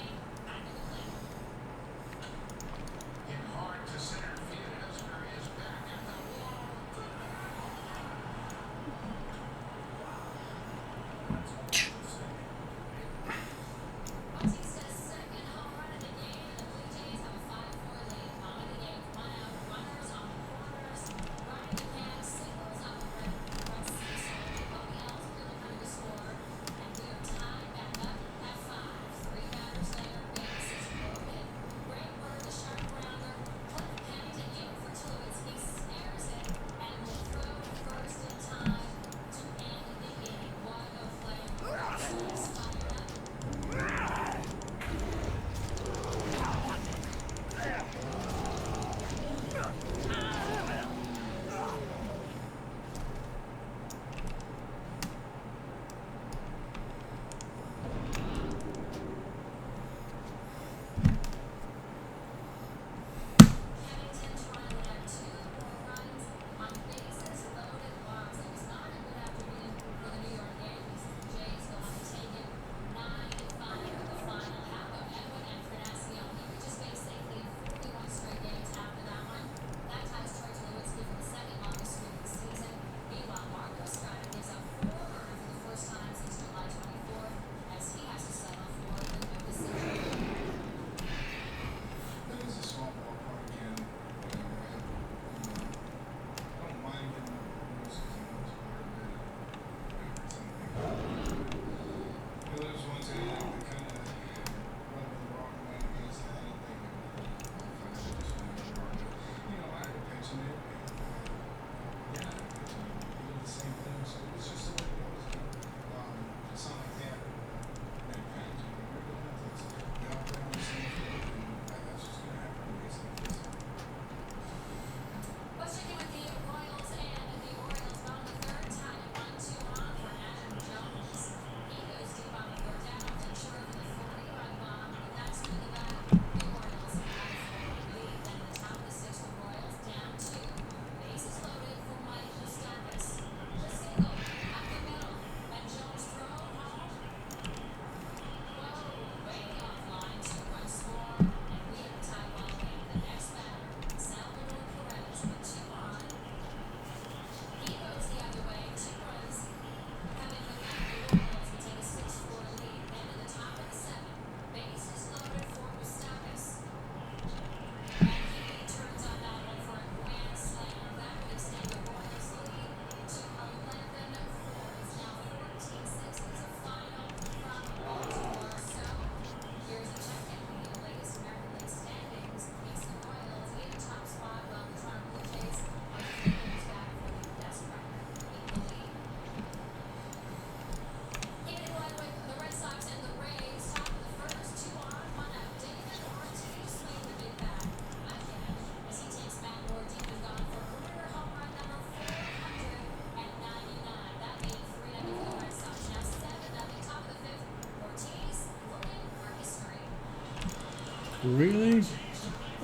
B: Really?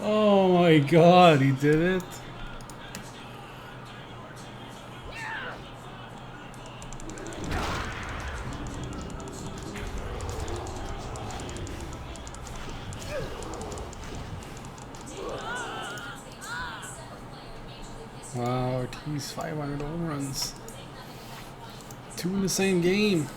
B: Oh my god, he did it. Wow, Ortiz 500 home runs. 2 in the same game.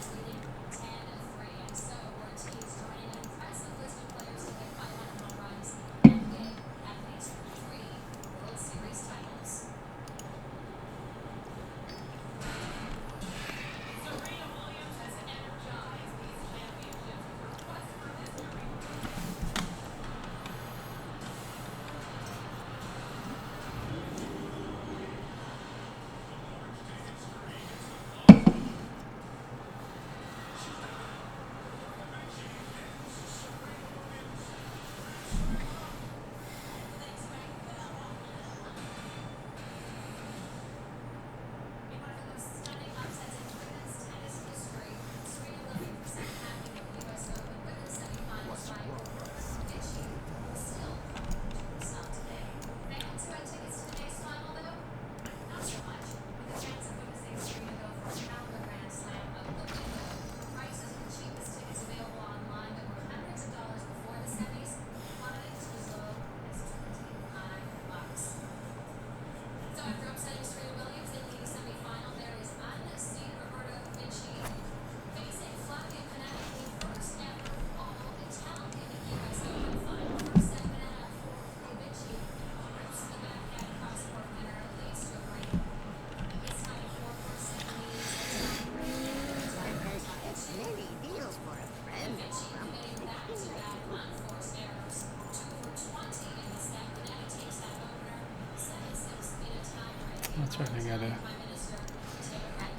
B: That's right, I gotta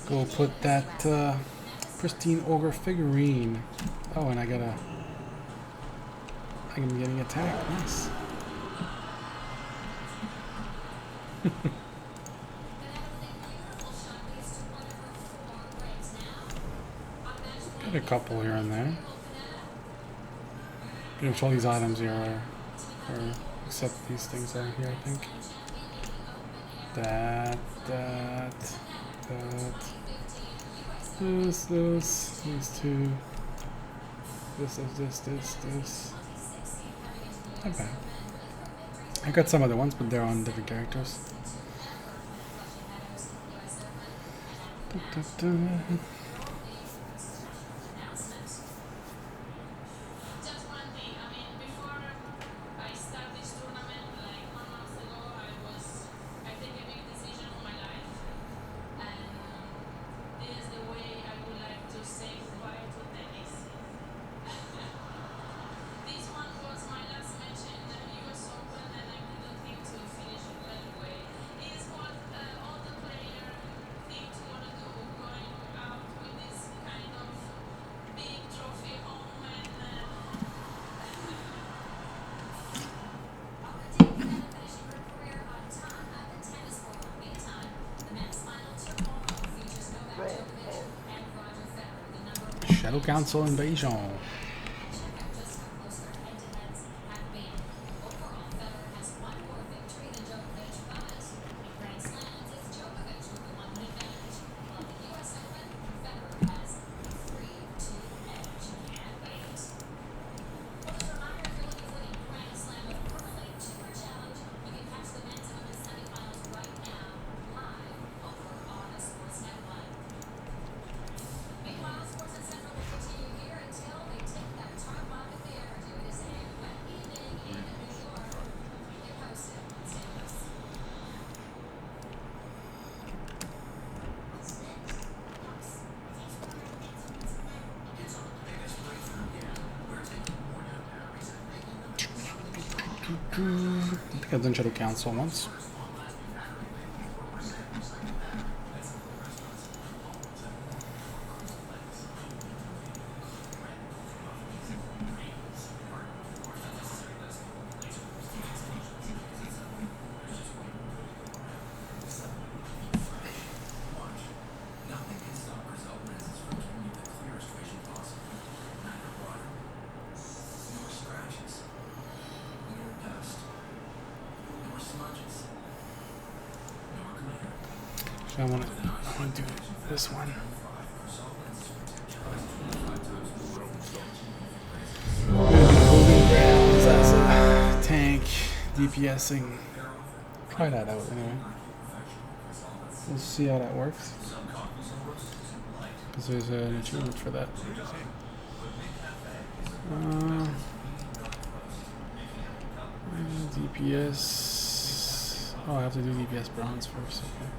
B: go put that pristine ogre figurine. Oh, and I'm getting attacked. Nice. Got a couple here and there. Pretty much all these items here are except these things are here, I think. That. These two. This. Not bad. I got some other ones, but they're on different characters. Shadow Council Invasion. I think I've done Shadow Council once. I want to do this one. As a tank, DPSing. Try that out anyway. We'll see how that works. Because there's an achievement for that. DPS. Oh, I have to do DPS bronze first. Okay.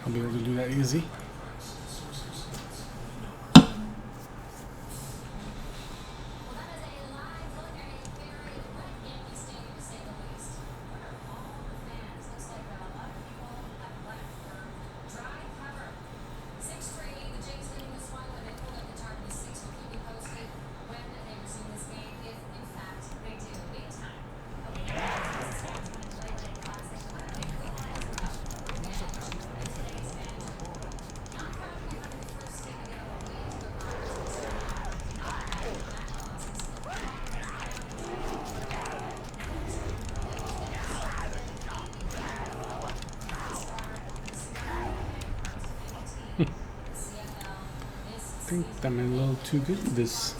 B: I'll be able to do that easy. think I'm a little too good at this.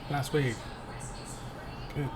B: Last wave. Good.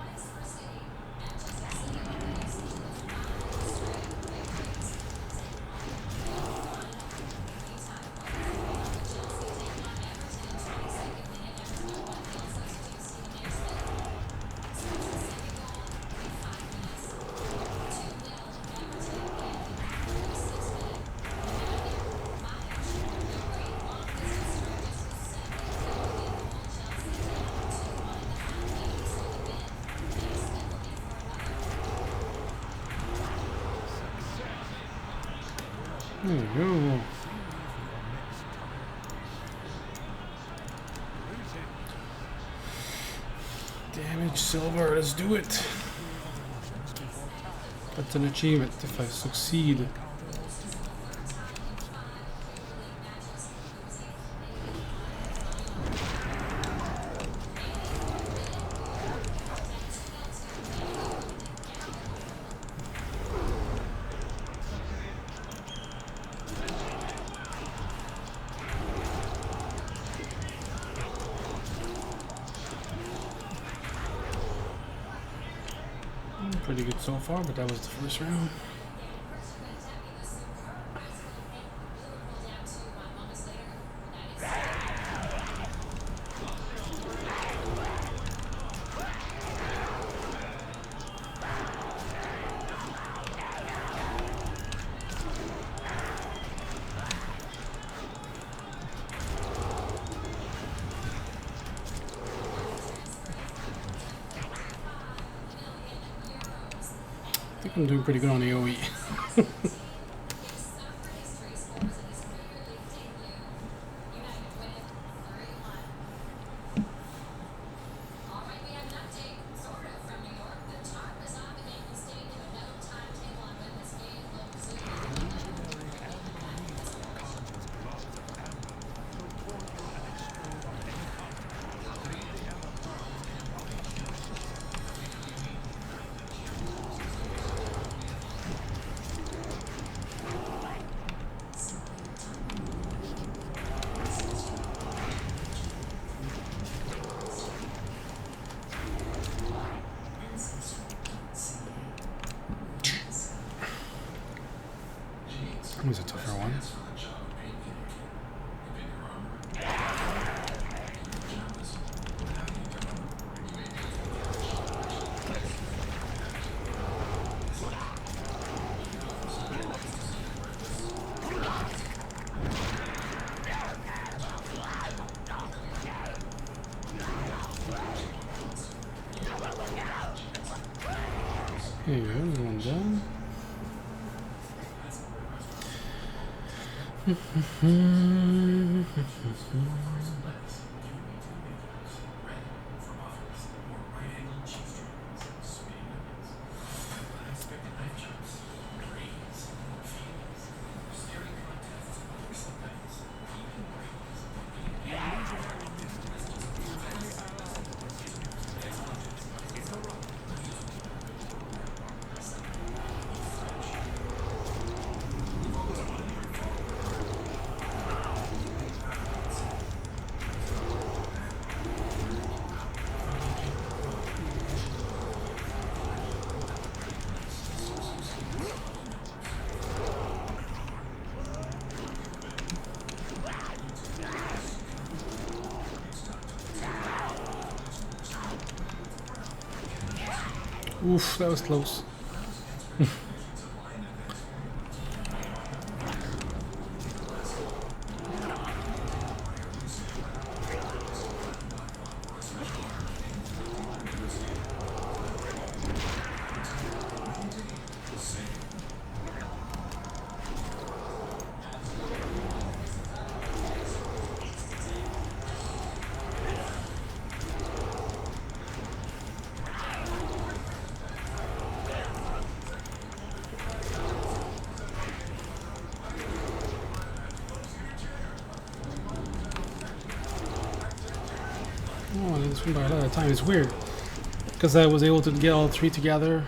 B: There we go. Damage silver, let's do it. That's an achievement if I succeed. Pretty good so far, but that was the first round. I think I'm doing pretty good on AoE. That was a tougher one. There you go, one done. Oof, that was close. Oh, this one by a lot of time. It's weird because I was able to get all three together.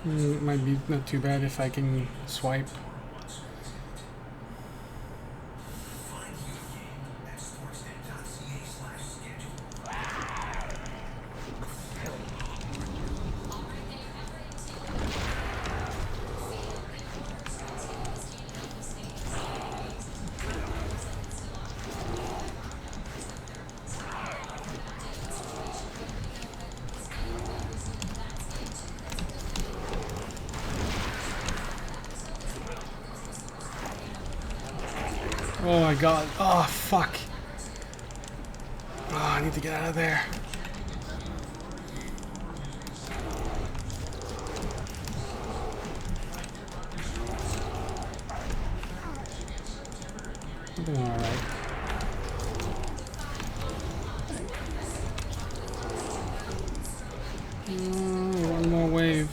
B: It might be not too bad if I can swipe. Oh my god. Oh, fuck. Oh, I need to get out of there. I'm doing alright. One more wave.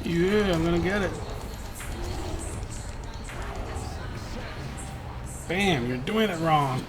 B: Yeah, I'm gonna get it. Bam, you're doing it wrong.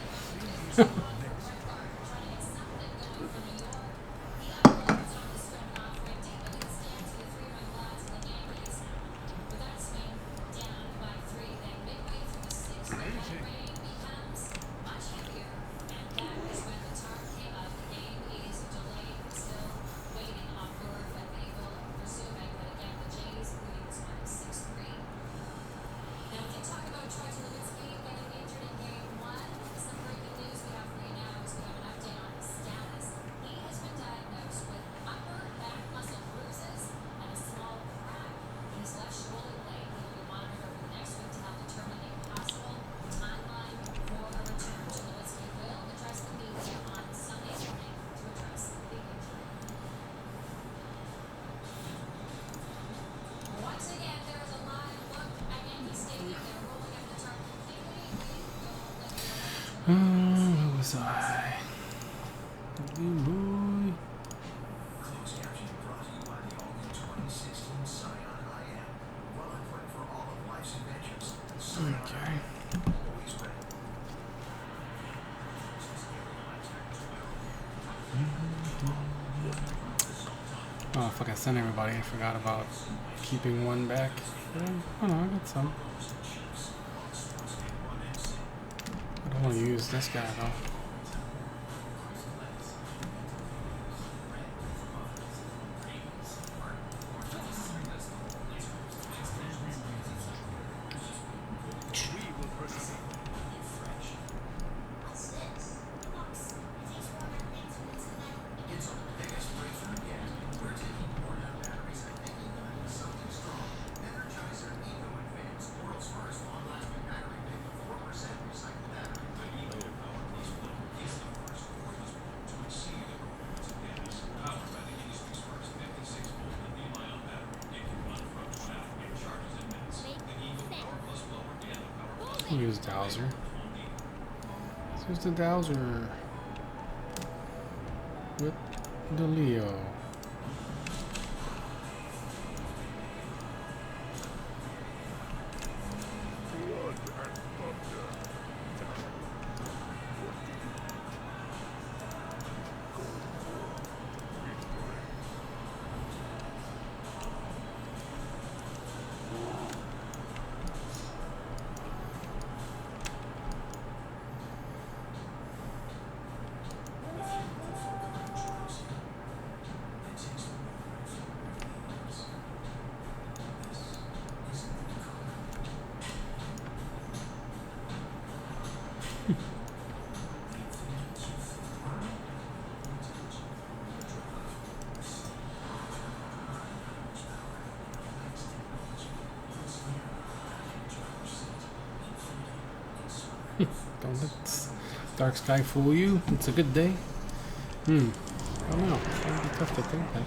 B: Where was I? Boy. Okay. Oh, fuck, I sent everybody. I forgot about keeping one back. Oh no, I got some. I don't want to use this guy though. I'll use Dowser. Let's use the Dowser with the Leo. Don't let dark sky fool you. It's a good day. I don't know. It's gonna be tough to think that.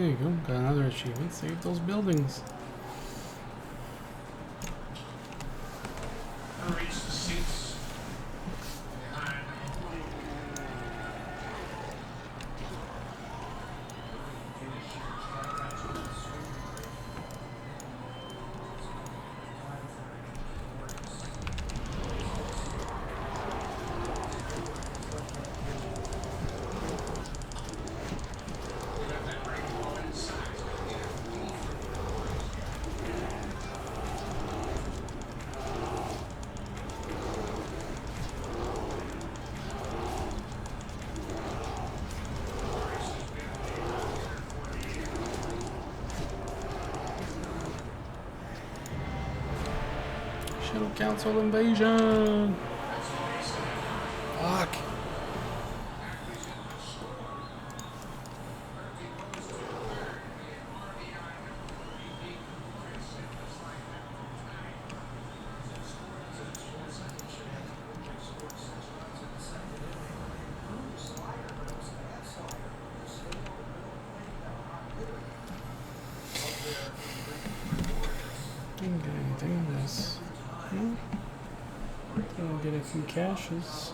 B: There you go. Got another achievement. Save those buildings. Shadow Council invasion! Fuck! Didn't get anything in this. I'll get a few caches.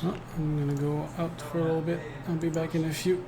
B: Oh, I'm gonna go out for a little bit. I'll be back in a few.